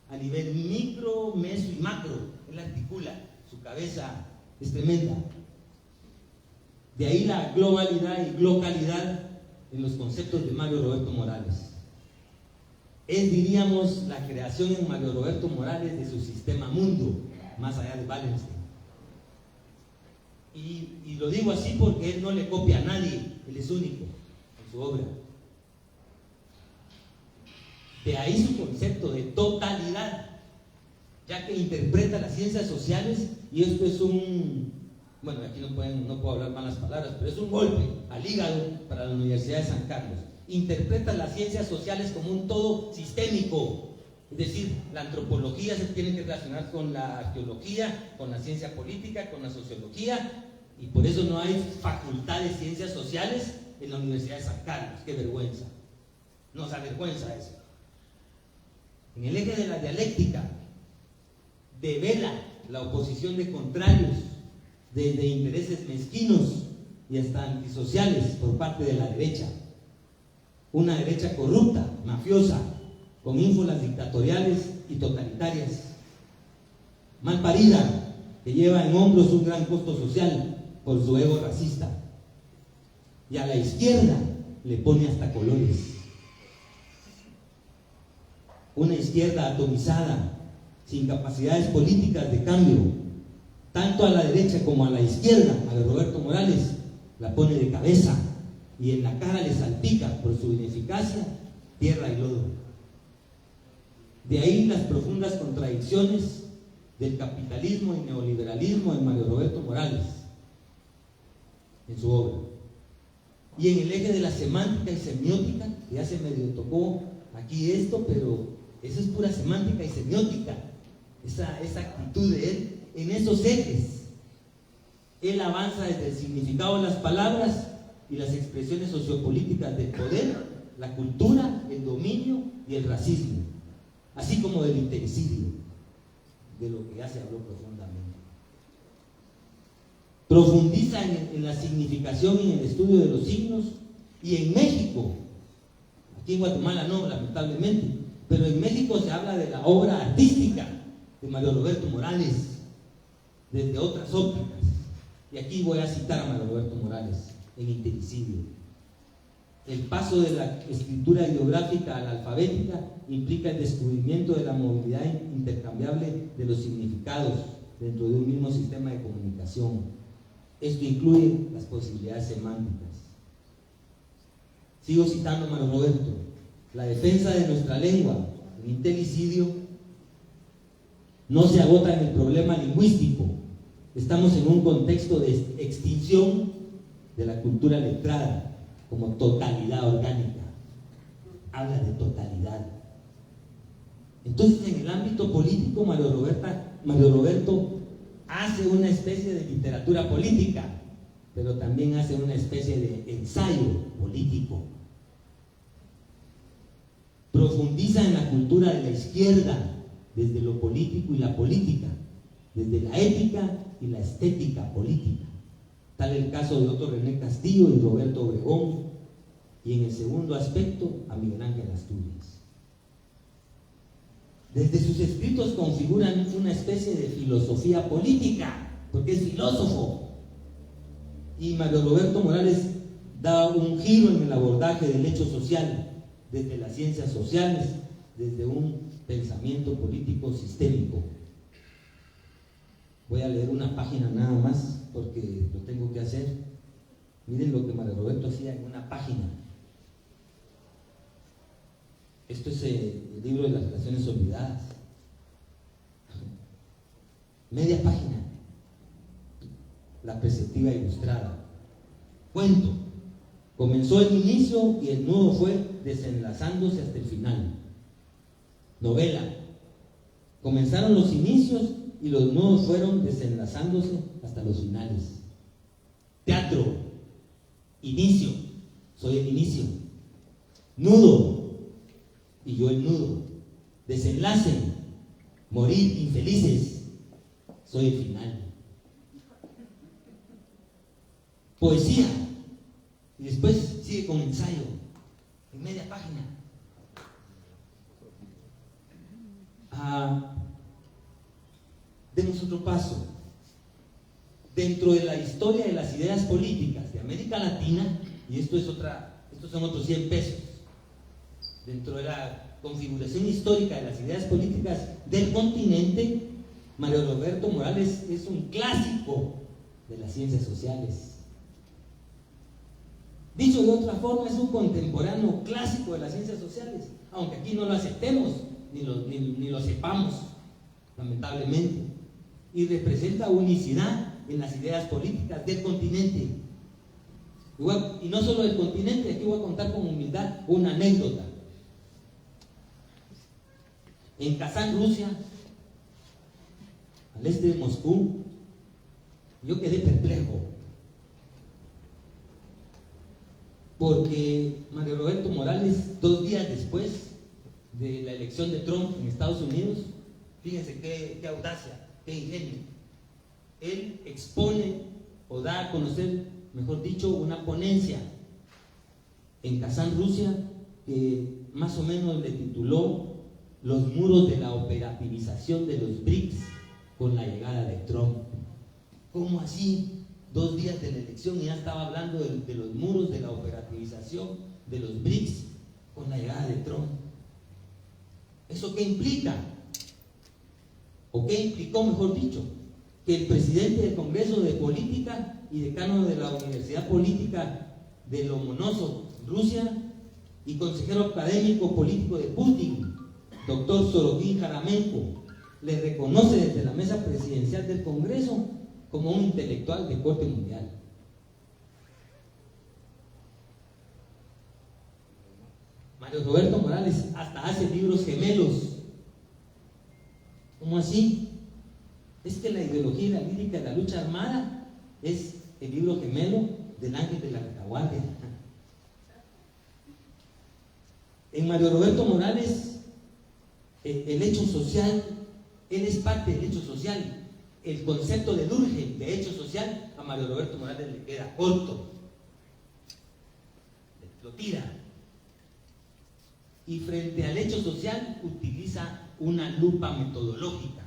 a nivel micro, meso y macro. Él articula, su cabeza es tremenda. De ahí la globalidad y localidad en los conceptos de Mario Roberto Morales. Es, diríamos, la creación en Mario Roberto Morales de su sistema mundo, más allá de Wallenstein. Y lo digo así porque él no le copia a nadie, él es único en su obra. De ahí su concepto de totalidad, ya que interpreta las ciencias sociales, y esto es bueno, aquí no puedo hablar malas palabras, pero es un golpe al hígado para la Universidad de San Carlos. Interpreta las ciencias sociales como un todo sistémico, Es decir, la antropología se tiene que relacionar con la arqueología, con la ciencia política, con la sociología, y por eso no hay facultad de ciencias sociales en la Universidad de San Carlos. ¡Qué vergüenza! Nos avergüenza eso. En el eje de la dialéctica, devela la oposición de contrarios, de intereses mezquinos y hasta antisociales por parte de la derecha. Una derecha corrupta, mafiosa, con ínfulas dictatoriales y totalitarias, mal parida, que lleva en hombros un gran costo social por su ego racista. Y a la izquierda le pone hasta colores. Una izquierda atomizada, sin capacidades políticas de cambio, tanto a la derecha como a la izquierda, a Roberto Morales, la pone de cabeza y en la cara le salpica por su ineficacia tierra y lodo. De ahí las profundas contradicciones del capitalismo y neoliberalismo en Mario Roberto Morales, en su obra. Y en el eje de la semántica y semiótica, ya se medio tocó aquí esto, pero eso es pura semántica y semiótica, esa actitud de él. En esos ejes, él avanza desde el significado de las palabras y las expresiones sociopolíticas del poder, la cultura, el dominio y el racismo, así como del intericidio, de lo que ya se habló profundamente. Profundiza en la significación y en el estudio de los signos, y en México, aquí en Guatemala no, lamentablemente, pero en México se habla de la obra artística de Mario Roberto Morales desde otras ópticas. Y aquí voy a citar a Mario Roberto Morales en Intericidio. El paso de la escritura ideográfica a la alfabética implica el descubrimiento de la movilidad intercambiable de los significados dentro de un mismo sistema de comunicación. Esto incluye las posibilidades semánticas. Sigo citando a Mario Roberto. La defensa de nuestra lengua en Intericidio no se agota en el problema lingüístico. Estamos en un contexto de extinción de la cultura letrada como totalidad orgánica. Habla de totalidad. Entonces, en el ámbito político, Mario Roberto hace una especie de literatura política, pero también hace una especie de ensayo político. Profundiza en la cultura de la izquierda desde lo político y la política, desde la ética y la estética política. Tal el caso de Otto René Castillo y Roberto Obregón, y en el segundo aspecto a Miguel Ángel Asturias. Desde sus escritos configuran una especie de filosofía política, porque es filósofo. Y Mario Roberto Morales da un giro en el abordaje del hecho social, desde las ciencias sociales, desde un pensamiento político sistémico. Voy a leer una página nada más, porque lo tengo que hacer. Miren lo que Mario Roberto hacía en una página. Esto es el libro de las relaciones olvidadas. Media página. La perspectiva ilustrada. Cuento. Comenzó el inicio y el nudo fue desenlazándose hasta el final. Novela. Comenzaron los inicios y los nudos fueron desenlazándose hasta los finales. Teatro. Inicio. Soy el inicio. Nudo. Y yo el nudo. Desenlace. Morir infelices. Soy el final. Poesía. Y después sigue con ensayo. En media página. Demos otro paso. Dentro de la historia de las ideas políticas de América Latina, y estos son otros 100 pesos, dentro de la configuración histórica de las ideas políticas del continente, Mario Roberto Morales es un clásico de las ciencias sociales. Dicho de otra forma, es un contemporáneo clásico de las ciencias sociales, aunque aquí no lo aceptemos ni lo sepamos, lamentablemente, y representa unicidad en las ideas políticas del continente. Y no solo del continente, aquí voy a contar con humildad una anécdota. En Kazán, Rusia, al este de Moscú, yo quedé perplejo, porque Mario Roberto Morales, 2 días después de la elección de Trump en Estados Unidos, fíjense qué audacia, qué ingenio, él expone o da a conocer, mejor dicho, una ponencia en Kazán, Rusia, que más o menos le tituló Los muros de la operativización de los BRICS con la llegada de Trump. ¿Cómo así? 2 días de la elección y ya estaba hablando de los muros de la operativización de los BRICS con la llegada de Trump. ¿Eso qué implica? ¿O qué implicó, mejor dicho? Que el presidente del Congreso de Política y decano de la Universidad Política de Lomonosov, Rusia, y consejero académico político de Putin, doctor Sorokin Jaramenko, le reconoce desde la mesa presidencial del Congreso como un intelectual de corte mundial. Mario Roberto Morales hasta hace libros gemelos. ¿Cómo así? Es que la ideología y la lírica de la lucha armada es el libro gemelo del Ángel de la Retaguardia. En Mario Roberto Morales, el hecho social, él es parte del hecho social. El concepto de Durkheim, de hecho social, a Mario Roberto Morales le queda corto, lo tira. Y frente al hecho social utiliza una lupa metodológica: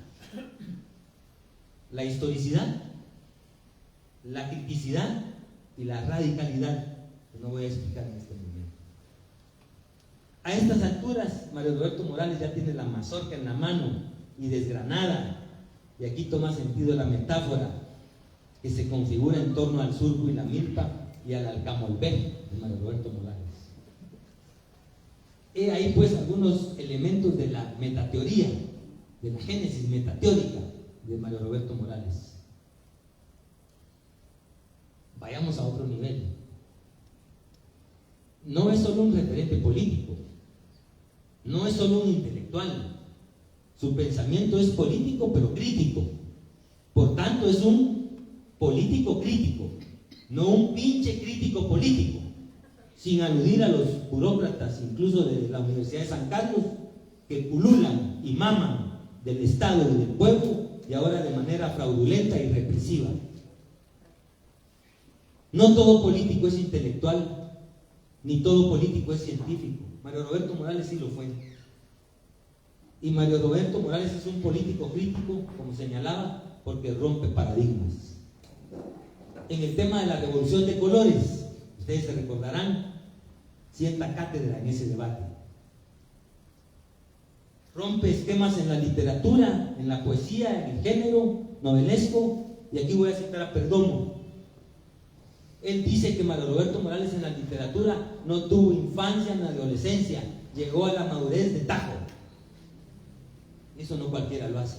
la historicidad, la criticidad y la radicalidad, que no voy a explicar en este momento. A estas alturas, Mario Roberto Morales ya tiene la mazorca en la mano y desgranada, y aquí toma sentido la metáfora que se configura en torno al surco y la milpa y al alcamolvé de Mario Roberto Morales. He ahí pues algunos elementos de la metateoría, de la génesis metateórica de Mario Roberto Morales. Vayamos a otro nivel. No es solo un referente político, no es solo un intelectual. Su pensamiento es político, pero crítico. Por tanto, es un político crítico, no un pinche crítico político, sin aludir a los burócratas, incluso de la Universidad de San Carlos, que pululan y maman del Estado y del pueblo, y ahora de manera fraudulenta y represiva. No todo político es intelectual, ni todo político es científico. Mario Roberto Morales sí lo fue. Y Mario Roberto Morales es un político crítico, como señalaba, porque rompe paradigmas. En el tema de la revolución de colores, ustedes se recordarán, sienta cátedra en ese debate. Rompe esquemas en la literatura, en la poesía, en el género novelesco, y aquí voy a citar a Perdomo. Él dice que Mario Roberto Morales en la literatura no tuvo infancia ni adolescencia, llegó a la madurez de tajo. Eso no cualquiera lo hace.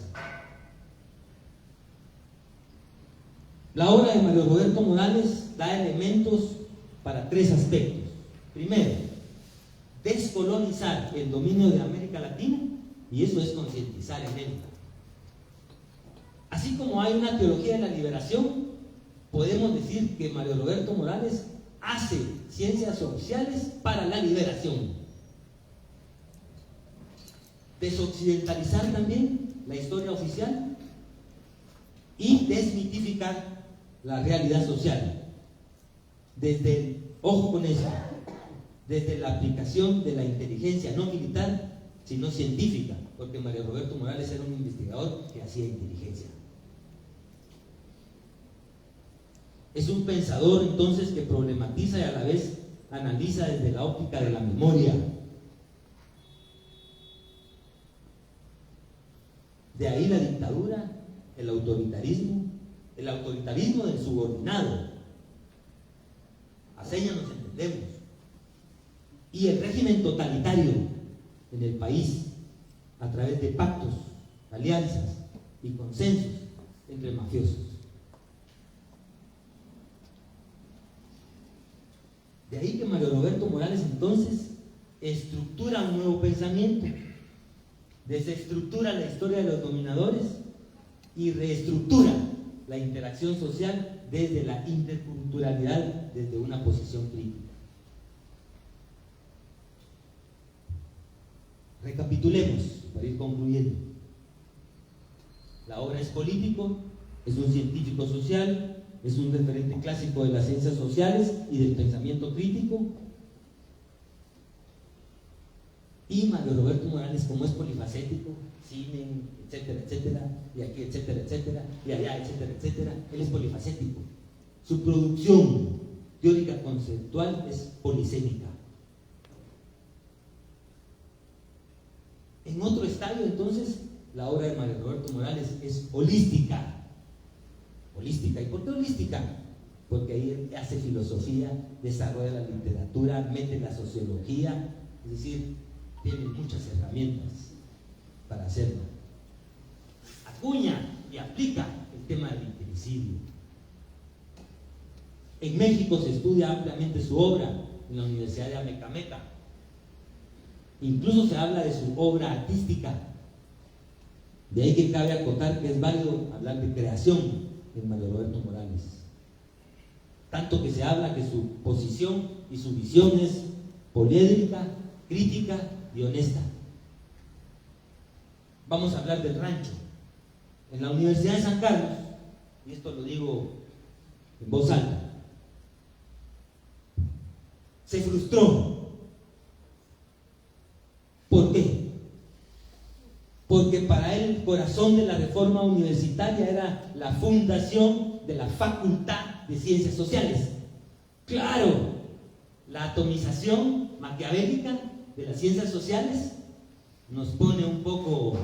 La obra de Mario Roberto Morales da elementos para 3 aspectos. Primero, descolonizar el dominio de América Latina, y eso es concientizar en él. Así como hay una teología de la liberación, podemos decir que Mario Roberto Morales hace ciencias sociales para la liberación. Desoccidentalizar también la historia oficial y desmitificar la realidad social. Desde, ojo con eso, desde la aplicación de la inteligencia no militar, sino científica, porque Mario Roberto Morales era un investigador que hacía inteligencia. Es un pensador entonces que problematiza y a la vez analiza desde la óptica de la memoria. De ahí la dictadura, el autoritarismo del subordinado. A señas nos entendemos. Y el régimen totalitario en el país, a través de pactos, alianzas y consensos entre mafiosos. De ahí que Mario Roberto Morales entonces estructura un nuevo pensamiento desestructura la historia de los dominadores y reestructura la interacción social desde la interculturalidad, desde una posición crítica. Recapitulemos para ir concluyendo. La obra es político, es un científico social, es un referente clásico de las ciencias sociales y del pensamiento crítico. Y Mario Roberto Morales, como es polifacético, cine, etcétera, etcétera, y aquí, etcétera, etcétera, y allá, etcétera, etcétera, él es polifacético. Su producción teórica conceptual es polisémica. En otro estadio, entonces, la obra de Mario Roberto Morales es holística. Holística. ¿Y por qué holística? Porque ahí hace filosofía, desarrolla la literatura, mete la sociología, es decir, tiene muchas herramientas para hacerlo. Acuña y aplica el tema del intericidio. En México se estudia ampliamente su obra en la Universidad de Amecameca. Incluso se habla de su obra artística. De ahí que cabe acotar que es válido hablar de creación en Mario Roberto Morales. Tanto que se habla que su posición y su visión es poliédrica, crítica y honesta. Vamos a hablar del rancho. En la Universidad de San Carlos, y esto lo digo en voz alta, se frustró. ¿Por qué? Porque para él el corazón de la reforma universitaria era la fundación de la Facultad de Ciencias Sociales. Claro, la atomización maquiavélica de las ciencias sociales nos pone un poco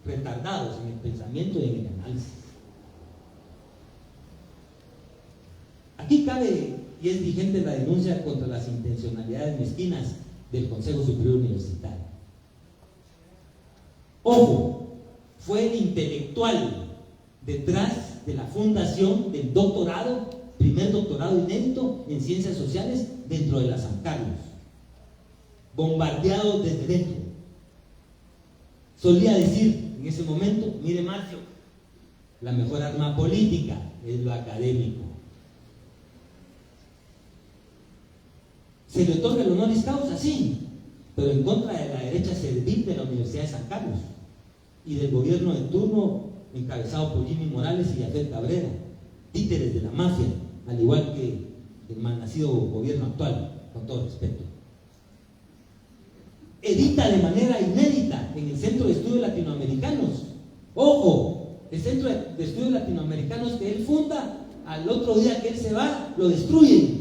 retardados en el pensamiento y en el análisis. Aquí cabe y es vigente la denuncia contra las intencionalidades mezquinas del Consejo Superior Universitario. Ojo, fue el intelectual detrás de la fundación del doctorado, primer doctorado inédito en ciencias sociales dentro de la San Carlos, bombardeado desde dentro. Solía decir en ese momento, mire Marcio, la mejor arma política es lo académico. Se le otorga el honoris causa, sí, pero en contra de la derecha servil de la Universidad de San Carlos y del gobierno de turno encabezado por Jimmy Morales y Yafet Cabrera, títeres de la mafia, al igual que el malnacido gobierno actual, con todo respeto. Edita de manera inédita en el Centro de Estudios Latinoamericanos. Ojo, el Centro de Estudios Latinoamericanos que él funda, al otro día que él se va, lo destruyen.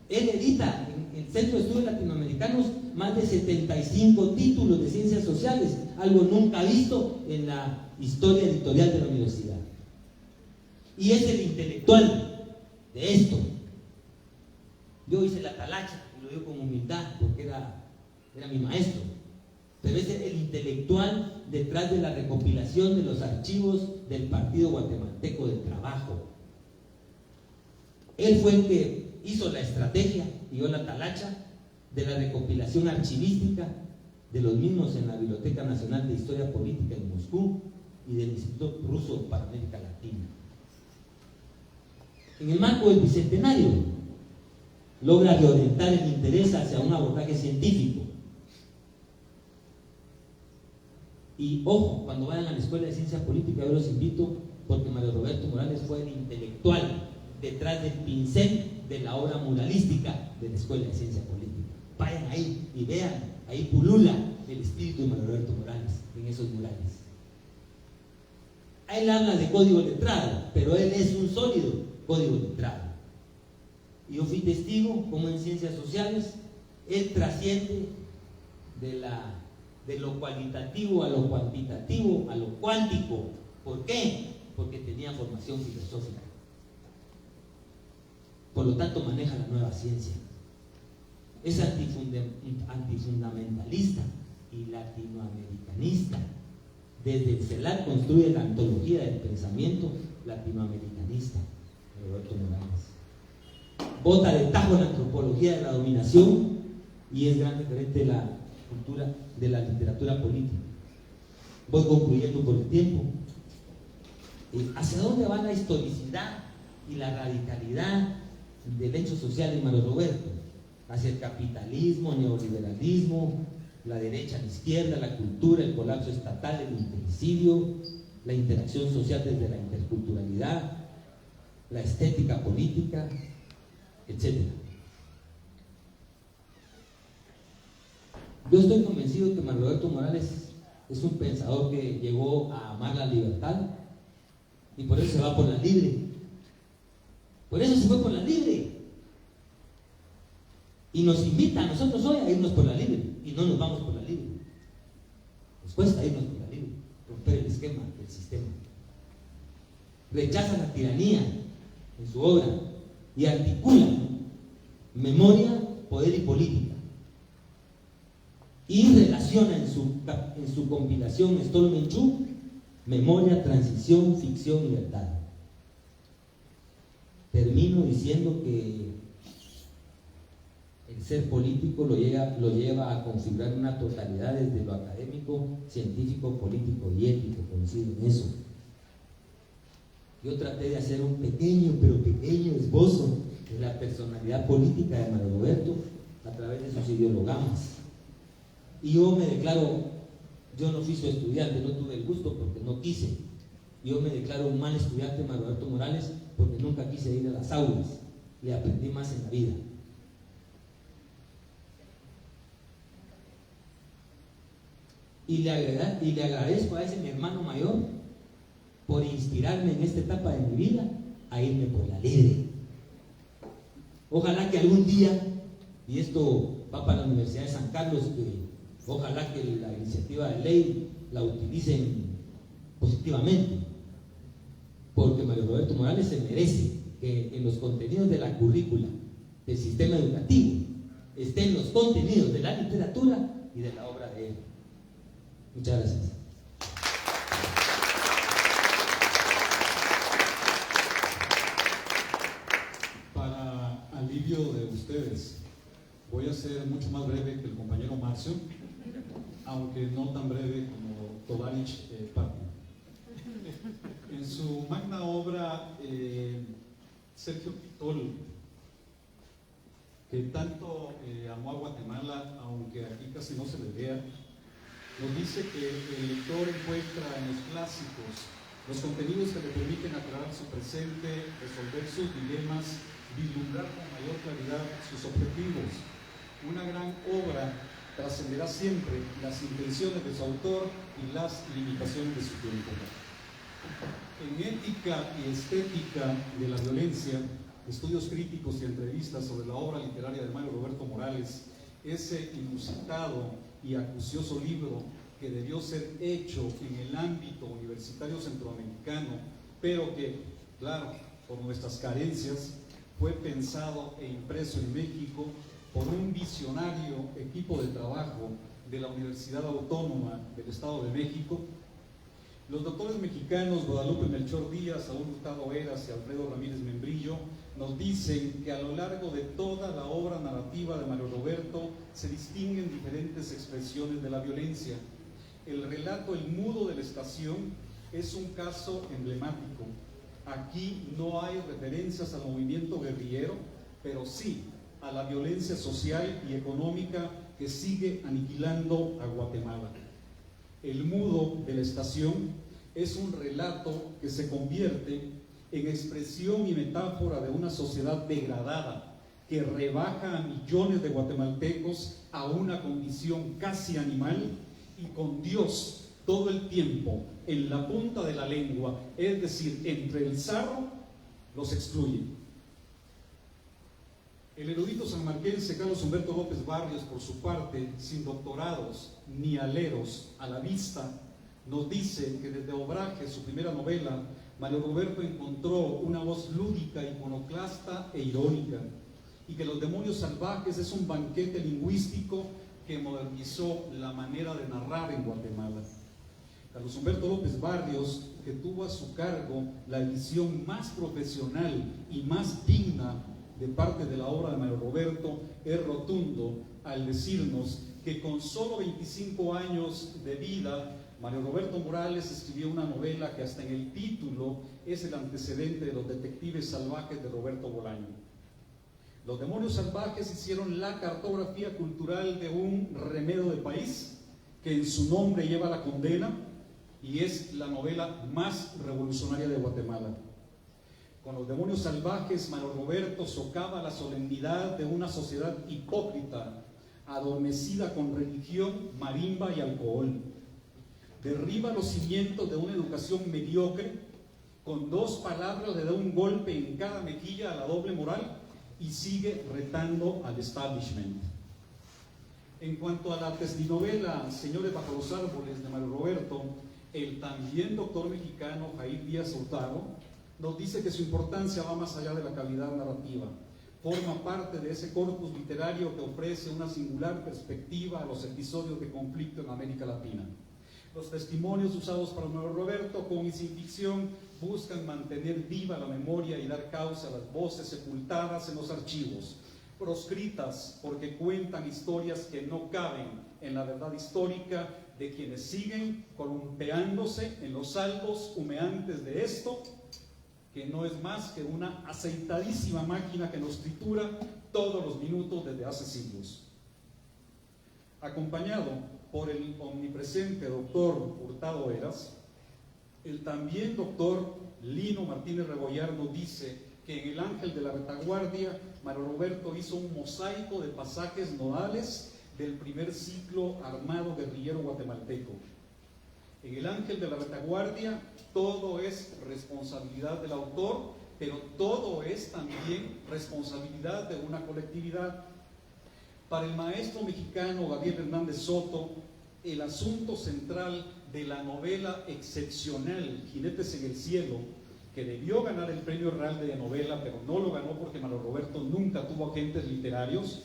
Él edita en el Centro de Estudios Latinoamericanos más de 75 títulos de ciencias sociales, algo nunca visto en la historia editorial de la universidad. Y es el intelectual de esto. Yo hice la talacha, y lo digo con humildad, porque era mi maestro, pero es el intelectual detrás de la recopilación de los archivos del Partido Guatemalteco del Trabajo. Él fue el que hizo la estrategia y dio la talacha de la recopilación archivística de los mismos en la Biblioteca Nacional de Historia Política en Moscú y del Instituto Ruso para América Latina. En el marco del Bicentenario, logra reorientar el interés hacia un abordaje científico. Y ojo, cuando vayan a la Escuela de Ciencia Política, yo los invito, porque Mario Roberto Morales fue el intelectual detrás del pincel de la obra muralística de la Escuela de Ciencia Política. Vayan ahí y vean, ahí pulula el espíritu de Mario Roberto Morales en esos murales. Él habla de código letrado, pero él es un sólido código letrado. Y yo fui testigo como en ciencias sociales él trasciende de lo cualitativo a lo cuantitativo a lo cuántico. ¿Por qué? Porque tenía formación filosófica. Por lo tanto maneja la nueva ciencia. Es antifundamentalista y latinoamericanista. Desde el CELAC construye la antología del pensamiento latinoamericanista, Roberto Morales. Vota de tajo la antropología de la dominación y es gran referente de la cultura, de la literatura política. Voy concluyendo por el tiempo. ¿Hacia dónde va la historicidad y la radicalidad del hecho social en Mario Roberto? Hacia el capitalismo, neoliberalismo, la derecha, la izquierda, la cultura, el colapso estatal, el infanticidio, la interacción social desde la interculturalidad, la estética política, etc. Yo estoy convencido que Mario Roberto Morales es un pensador que llegó a amar la libertad y por eso se va por la libre. Por eso se fue por la libre. Y nos invita a nosotros hoy a irnos por la libre. Y no nos vamos por la libre. Nos cuesta irnos por la libre, romper el esquema del sistema. Rechaza la tiranía en su obra y articula memoria, poder y política. Y relaciona en su compilación Stolmenchuk memoria, transición, ficción y verdad. Termino diciendo que el ser político lo lleva a configurar una totalidad desde lo académico, científico, político y ético, coincido en eso. Yo traté de hacer un pequeño, pero pequeño esbozo de la personalidad política de Mario Roberto a través de sus ideologamas. Y yo me declaro, yo no fui su estudiante, no tuve el gusto porque no quise. Yo me declaro un mal estudiante de Mario Roberto Morales porque nunca quise ir a las aulas y aprendí más en la vida. Y le agradezco a ese mi hermano mayor por inspirarme en esta etapa de mi vida a irme por la libre. Ojalá que algún día, y esto va para la Universidad de San Carlos, que ojalá que la iniciativa de ley la utilicen positivamente, porque Mario Roberto Morales se merece que en los contenidos de la currícula del sistema educativo estén los contenidos de la literatura y de la obra de él. Muchas gracias. Para alivio de ustedes, voy a ser mucho más breve que el compañero Marcio, aunque no tan breve como Tovarich Patti. En su magna obra, Sergio Pitol, que tanto amó a Guatemala, aunque aquí casi no se le vea, nos dice que el lector encuentra en los clásicos los contenidos que le permiten aclarar su presente, resolver sus dilemas, vislumbrar con mayor claridad sus objetivos. Una gran obra trascenderá siempre las intenciones de su autor y las limitaciones de su tiempo. En Ética y Estética de la Violencia, estudios críticos y entrevistas sobre la obra literaria de Mario Roberto Morales, ese inusitado y acucioso libro que debió ser hecho en el ámbito universitario centroamericano, pero que, claro, por nuestras carencias, fue pensado e impreso en México por un visionario equipo de trabajo de la Universidad Autónoma del Estado de México. Los doctores mexicanos Guadalupe Melchor Díaz, Saúl Hurtado Heras y Alfredo Ramírez Membrillo nos dicen que a lo largo de toda la obra narrativa de Mario Roberto se distinguen diferentes expresiones de la violencia. El relato El Mudo de la Estación es un caso emblemático. Aquí no hay referencias al movimiento guerrillero, pero sí a la violencia social y económica que sigue aniquilando a Guatemala. El Mudo de la Estación es un relato que se convierte en expresión y metáfora de una sociedad degradada que rebaja a millones de guatemaltecos a una condición casi animal y con Dios todo el tiempo en la punta de la lengua, es decir, entre el sarro, los excluye. El erudito sanmarquense Carlos Humberto López Barrios, por su parte, sin doctorados ni aleros a la vista, nos dice que desde Obraje, su primera novela, Mario Roberto encontró una voz lúdica, iconoclasta e irónica, y que Los demonios salvajes es un banquete lingüístico que modernizó la manera de narrar en Guatemala. Carlos Humberto López Barrios, que tuvo a su cargo la edición más profesional y más digna de parte de la obra de Mario Roberto, es rotundo al decirnos que con solo 25 años de vida, Mario Roberto Morales escribió una novela que hasta en el título es el antecedente de Los Detectives Salvajes de Roberto Bolaño. Los Demonios Salvajes hicieron la cartografía cultural de un remedio de país que en su nombre lleva la condena y es la novela más revolucionaria de Guatemala. Con Los Demonios Salvajes, Mario Roberto socava la solemnidad de una sociedad hipócrita, adormecida con religión, marimba y alcohol. Derriba los cimientos de una educación mediocre, con 2 palabras le da un golpe en cada mejilla a la doble moral y sigue retando al establishment. En cuanto a la teslinovela Señores bajo los árboles de Mario Roberto, el también doctor mexicano Jair Díaz Hurtado nos dice que su importancia va más allá de la calidad narrativa. Forma parte de ese corpus literario que ofrece una singular perspectiva a los episodios de conflicto en América Latina. Los testimonios usados para Mario Roberto, con y sin ficción, buscan mantener viva la memoria y dar causa a las voces sepultadas en los archivos, proscritas porque cuentan historias que no caben en la verdad histórica de quienes siguen columpeándose en los salvos humeantes de esto, que no es más que una aceitadísima máquina que nos tritura todos los minutos desde hace siglos. Acompañado por el omnipresente doctor Hurtado Eras, el también doctor Lino Martínez Rebollar nos dice que en El Ángel de la Retaguardia, Mario Roberto hizo un mosaico de pasajes nodales del primer ciclo armado guerrillero guatemalteco. En El Ángel de la Retaguardia todo es responsabilidad del autor, pero todo es también responsabilidad de una colectividad. Para el maestro mexicano Gabriel Hernández Soto, el asunto central de la novela excepcional Jinetes en el Cielo, que debió ganar el Premio Real de Novela, pero no lo ganó porque Mario Roberto nunca tuvo agentes literarios,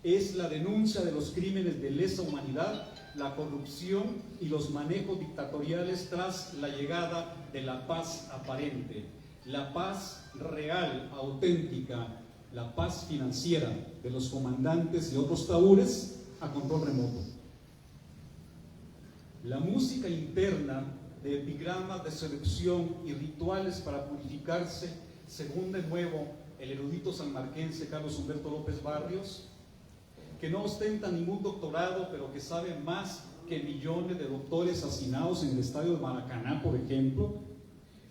es la denuncia de los crímenes de lesa humanidad, la corrupción y los manejos dictatoriales tras la llegada de la paz aparente, la paz real, auténtica, la paz financiera de los comandantes y otros tabúres a control remoto. La música interna de epigramas de seducción y rituales para purificarse, según de nuevo el erudito sanmarquense Carlos Humberto López Barrios, que no ostenta ningún doctorado, pero que sabe más que millones de doctores asesinados en el estadio de Maracaná, por ejemplo,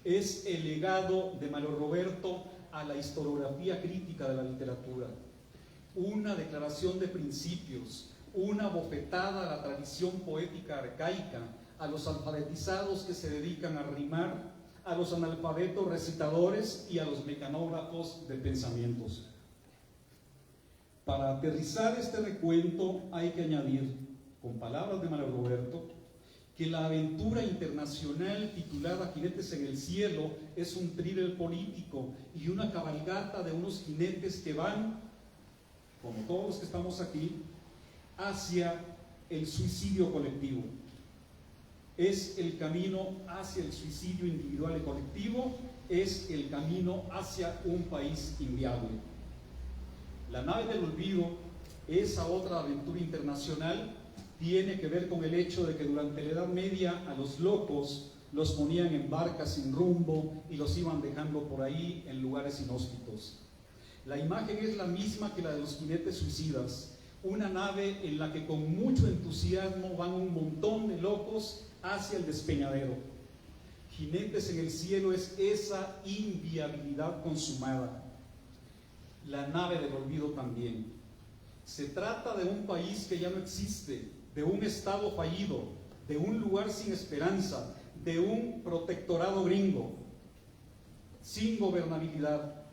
es el legado de Mario Roberto a la historiografía crítica de la literatura. Una declaración de principios, una bofetada a la tradición poética arcaica, a los alfabetizados que se dedican a rimar, a los analfabetos recitadores y a los mecanógrafos de pensamientos. Para aterrizar este recuento hay que añadir, con palabras de Mario Roberto, que la aventura internacional titulada Jinetes en el Cielo es un thriller político y una cabalgata de unos jinetes que van, como todos los que estamos aquí, hacia el suicidio colectivo. Es el camino hacia el suicidio individual y colectivo, es el camino hacia un país inviable. La nave del olvido, esa otra aventura internacional, tiene que ver con el hecho de que durante la Edad Media a los locos los ponían en barcas sin rumbo y los iban dejando por ahí en lugares inhóspitos. La imagen es la misma que la de los jinetes suicidas, una nave en la que con mucho entusiasmo van un montón de locos hacia el despeñadero. Jinetes en el Cielo es esa inviabilidad consumada. La nave del olvido también. Se trata de un país que ya no existe, de un estado fallido, de un lugar sin esperanza, de un protectorado gringo, sin gobernabilidad.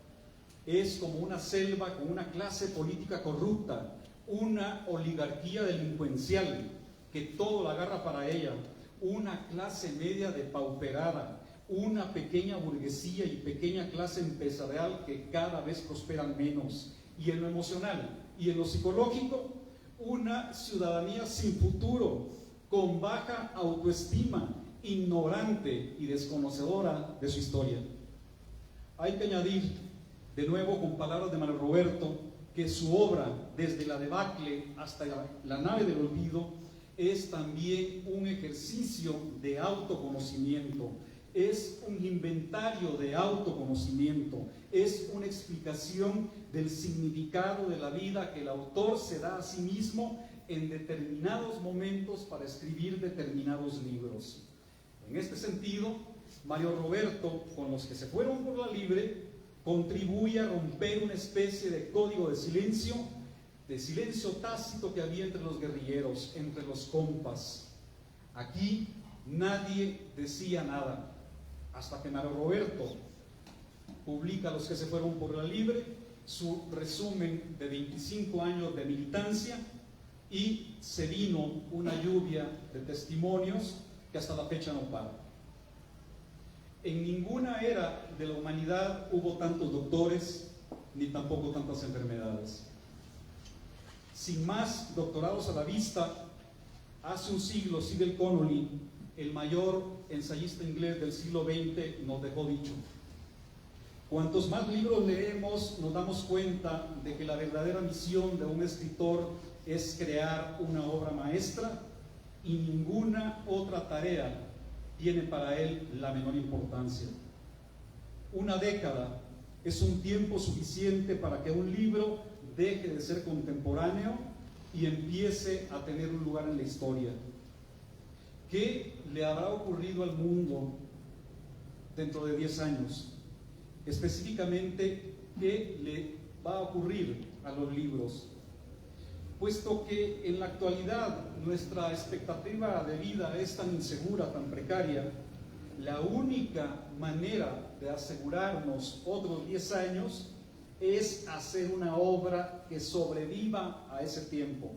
Es como una selva con una clase política corrupta, una oligarquía delincuencial que todo la agarra para ella, una clase media depauperada, una pequeña burguesía y pequeña clase empresarial que cada vez prosperan menos, y en lo emocional y en lo psicológico, una ciudadanía sin futuro, con baja autoestima, ignorante y desconocedora de su historia. Hay que añadir, de nuevo con palabras de Mario Roberto, que su obra, desde la debacle hasta la nave del olvido, es también un ejercicio de autoconocimiento, es un inventario de autoconocimiento, es una explicación del significado de la vida que el autor se da a sí mismo en determinados momentos para escribir determinados libros. En este sentido, Mario Roberto, con Los que se fueron por la libre, contribuye a romper una especie de código de silencio tácito que había entre los guerrilleros, entre los compas. Aquí nadie decía nada, hasta que Mario Roberto publica Los que se fueron por la libre, su resumen de 25 años de militancia, y se vino una lluvia de testimonios que hasta la fecha no para. En ninguna era de la humanidad hubo tantos doctores, ni tampoco tantas enfermedades. Sin más doctorados a la vista, hace un siglo Sidney Connolly, el mayor ensayista inglés del siglo XX, nos dejó dicho: cuantos más libros leemos, nos damos cuenta de que la verdadera misión de un escritor es crear una obra maestra, y ninguna otra tarea tiene para él la menor importancia. Una década es un tiempo suficiente para que un libro deje de ser contemporáneo y empiece a tener un lugar en la historia. ¿Qué le habrá ocurrido al mundo dentro de 10 años? Específicamente, ¿qué le va a ocurrir a los libros? Puesto que en la actualidad nuestra expectativa de vida es tan insegura, tan precaria, la única manera de asegurarnos otros 10 años es hacer una obra que sobreviva a ese tiempo,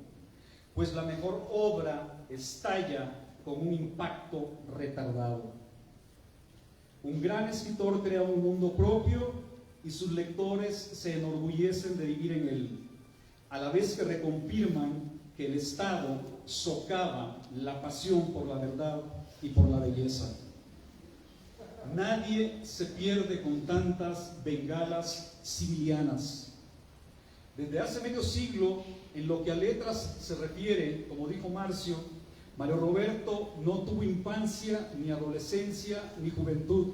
pues la mejor obra estalla con un impacto retardado. Un gran escritor crea un mundo propio y sus lectores se enorgullecen de vivir en él, a la vez que reconfirman que el Estado socava la pasión por la verdad y por la belleza. Nadie se pierde con tantas bengalas civilianas. Desde hace medio siglo, en lo que a letras se refiere, como dijo Marcio, Mario Roberto no tuvo infancia, ni adolescencia, ni juventud.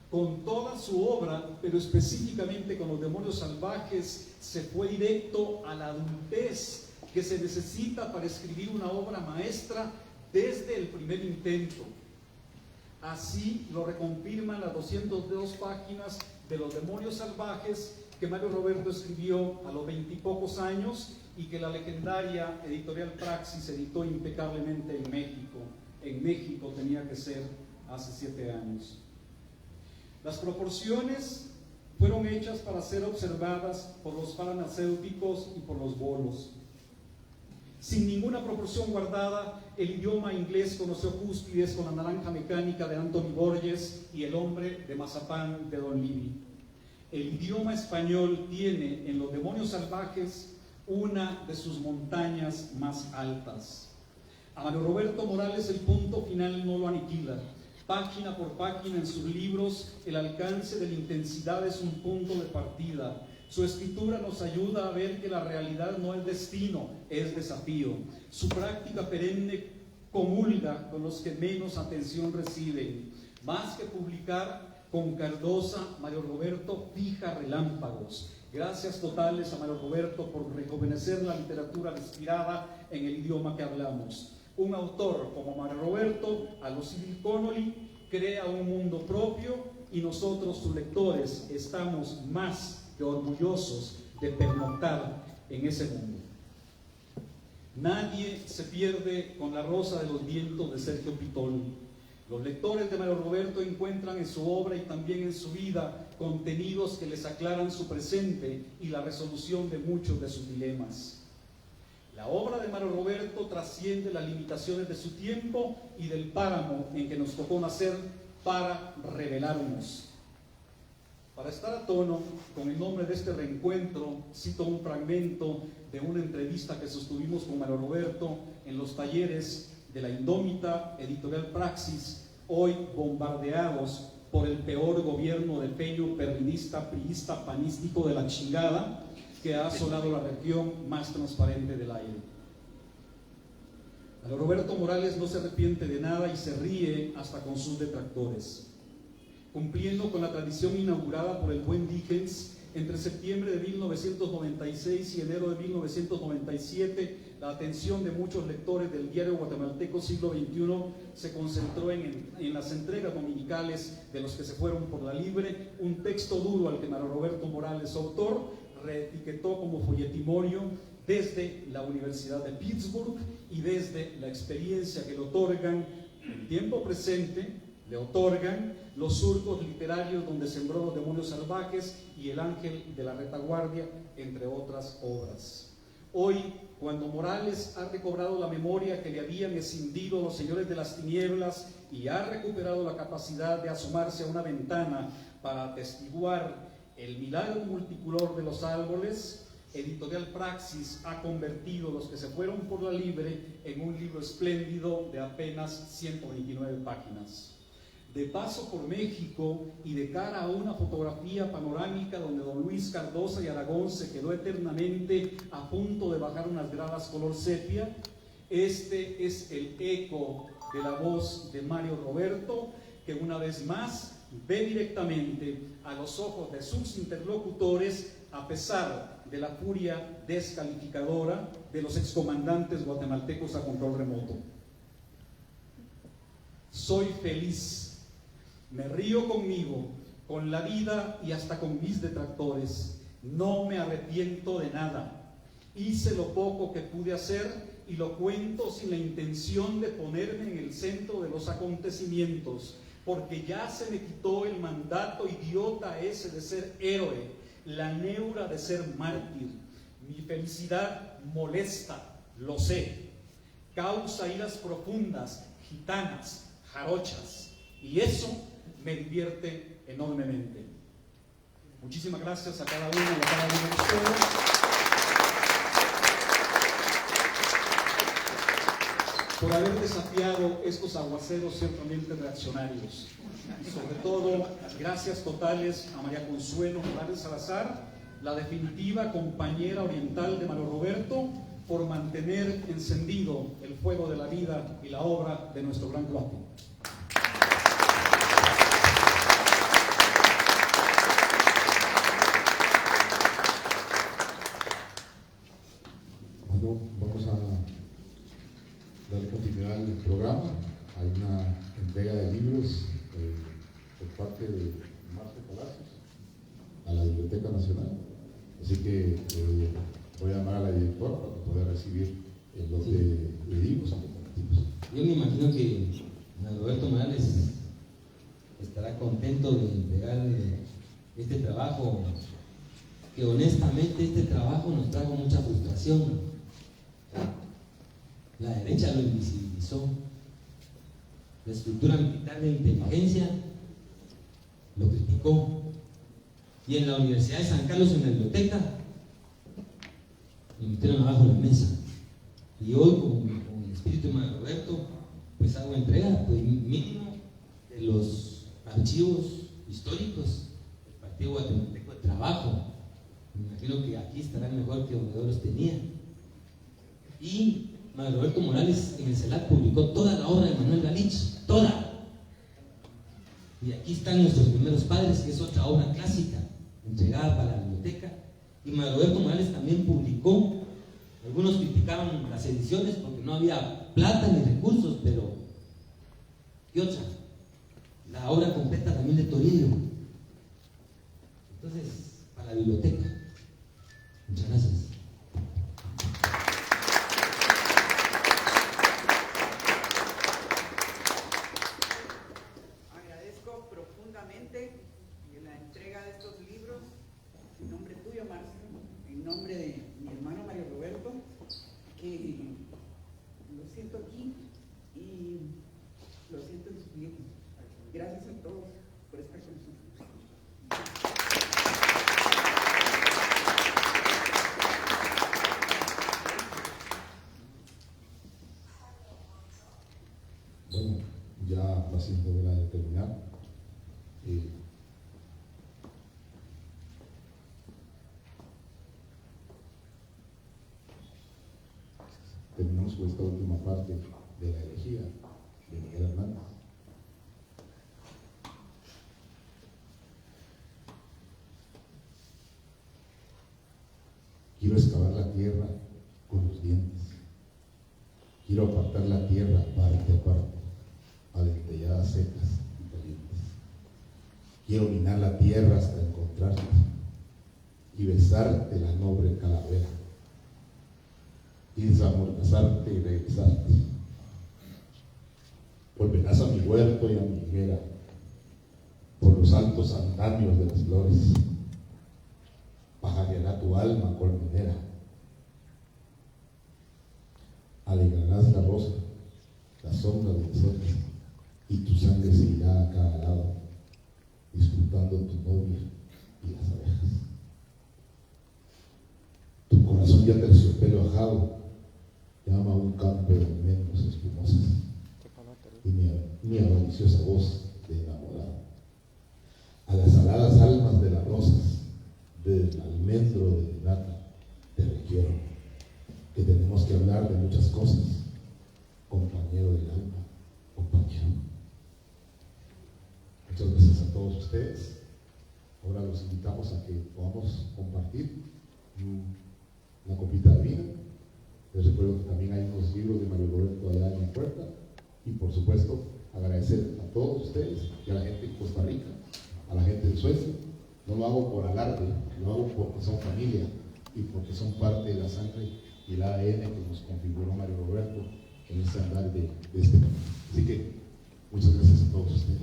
Con toda su obra, pero específicamente con Los demonios salvajes, se fue directo a la adultez que se necesita para escribir una obra maestra desde el primer intento. Así lo reconfirman las 202 páginas de Los demonios salvajes que Mario Roberto escribió a los 20 y pocos años y que la legendaria editorial Praxis editó impecablemente en México. En México tenía que ser hace 7 años. Las proporciones fueron hechas para ser observadas por los farmacéuticos y por los bolos. Sin ninguna proporción guardada, el idioma inglés conoció cúspides con La naranja mecánica de Anthony Borges y El hombre de mazapán de Don Livy. El idioma español tiene en Los demonios salvajes una de sus montañas más altas. A Mario Roberto Morales el punto final no lo aniquila. Página por página en sus libros, el alcance de la intensidad es un punto de partida. Su escritura nos ayuda a ver que la realidad no es destino, es desafío. Su práctica perenne comulga con los que menos atención reciben. Más que publicar con Cardosa, Mario Roberto fija relámpagos. Gracias totales a Mario Roberto por rejuvenecer la literatura inspirada en el idioma que hablamos. Un autor como Mario Roberto, a los Sidney Connolly, crea un mundo propio y nosotros, sus lectores, estamos más que orgullosos de pernoctar en ese mundo. Nadie se pierde con La rosa de los vientos de Sergio Pitol. Los lectores de Mario Roberto encuentran en su obra y también en su vida contenidos que les aclaran su presente y la resolución de muchos de sus dilemas. La obra de Mario Roberto trasciende las limitaciones de su tiempo y del páramo en que nos tocó nacer para revelarnos. Para estar a tono con el nombre de este reencuentro, cito un fragmento de una entrevista que sostuvimos con Mario Roberto en los talleres de la indómita editorial Praxis, hoy bombardeados por el peor gobierno de Peño, perrinista, priista, panístico de la chingada, que ha asolado la región más transparente del aire. Mario Roberto Morales no se arrepiente de nada y se ríe hasta con sus detractores. Cumpliendo con la tradición inaugurada por el buen Dickens, entre septiembre de 1996 y enero de 1997, la atención de muchos lectores del diario guatemalteco Siglo XXI se concentró en las entregas dominicales de Los que se fueron por la libre, un texto duro al que Mario Roberto Morales, autor, reetiquetó como folletimorio desde la Universidad de Pittsburgh y desde la experiencia que le otorgan en tiempo presente, le otorgan los surcos literarios donde sembró los demonios salvajes y El ángel de la retaguardia, entre otras obras. Hoy, cuando Morales ha recobrado la memoria que le habían escindido los señores de las tinieblas y ha recuperado la capacidad de asomarse a una ventana para atestiguar el milagro multicolor de los árboles, Editorial Praxis ha convertido Los que se fueron por la libre en un libro espléndido de apenas 129 páginas. De paso por México y de cara a una fotografía panorámica donde don Luis Cardosa y Aragón se quedó eternamente a punto de bajar unas gradas color sepia, este es el eco de la voz de Mario Roberto, que una vez más ve directamente a los ojos de sus interlocutores, a pesar de la furia descalificadora de los excomandantes guatemaltecos a control remoto. Soy feliz. Me río conmigo, con la vida y hasta con mis detractores. No me arrepiento de nada. Hice lo poco que pude hacer y lo cuento sin la intención de ponerme en el centro de los acontecimientos, porque ya se me quitó el mandato idiota ese de ser héroe, la neura de ser mártir. Mi felicidad molesta, lo sé. Causa iras profundas, gitanas, jarochas. Y eso me divierte enormemente. Muchísimas gracias a cada uno y a cada uno de ustedes. Por haber desafiado estos aguaceros ciertamente reaccionarios. Y sobre todo, gracias totales a María Consuelo Morales Salazar, la definitiva compañera oriental de Mario Roberto, por mantener encendido el fuego de la vida y la obra de nuestro gran cuate. Bueno, vamos a dar continuidad al programa. Hay una entrega de libros por parte de Marce Palacios a la Biblioteca Nacional. Así que voy a llamar a la directora para que pueda recibir los de libros. Yo me imagino que Roberto Morales estará contento de entregar este trabajo, que honestamente este trabajo nos trajo mucha frustración. La derecha lo invisibilizó, la estructura militar de inteligencia lo criticó, y en la Universidad de San Carlos, en la biblioteca, lo metieron abajo de la mesa. Y hoy, con el espíritu de Mario Roberto, pues hago entrega, pues mínimo, de los archivos históricos del Partido Guatemalteco de Trabajo. Me imagino que aquí estarán mejor que donde los tenía. Y Mario Roberto Morales en el CELAC publicó toda la obra de Manuel Galich, toda. Y aquí están Nuestros primeros padres, que es otra obra clásica entregada para la biblioteca. Y Mario Roberto Morales también publicó, algunos criticaban las ediciones porque no había plata ni recursos, pero ¿qué otra? La obra completa también de Toribio. Entonces, para la biblioteca. Muchas gracias. Agradezco profundamente la entrega de estos libros en nombre tuyo, Marcio, en nombre de mi hermano Mario Roberto, que lo siento aquí y lo siento en sus libros. Gracias a todos por estar con nosotros. Bueno, ya va siendo hora de terminar. conozco esta última parte de la elegía de Miguel Hernández. Quiero excavar la tierra con los dientes. Quiero apartar la tierra parte a parte, a dentelladas secas y calientes. Quiero minar la tierra hasta encontrarte y besarte la noble calavera, y desamordazarte y regresarte. Volverás a mi huerto y a mi higuera, por los altos andamios de las flores. Pajareará tu alma colmenera. Alegrarás la rosa, la sombra del sol, y tu sangre se irá a cada lado, disfrutando tu novia y las abejas. Tu corazón ya terciopelo ajado llama a un campo de almendros espumosas, y mi avariciosa voz de enamorado. A las aladas almas de las rosas, del almendro de mi nata, te requiero, que tenemos que hablar de muchas cosas, compañero del alma, compañero. Muchas gracias a todos ustedes. Ahora los invitamos a que podamos compartir una copita de vino. Les recuerdo que también hay unos libros de Mario Roberto allá en la puerta. Y por supuesto, agradecer a todos ustedes y a la gente de Costa Rica, a la gente de Suecia. No lo hago por alarde, lo hago porque son familia y porque son parte de la sangre y el ADN que nos configuró Mario Roberto en ese andar de este camino. Así que, muchas gracias a todos ustedes.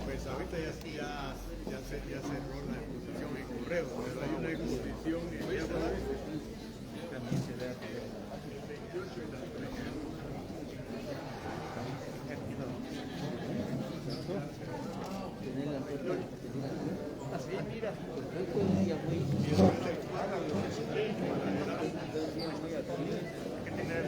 Pues ahorita ya cerró la exposición en correo, pero hay una exposición en Diagonal. También se da así, mira. Que tener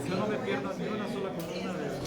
yo no me pierdo ni una sola columna de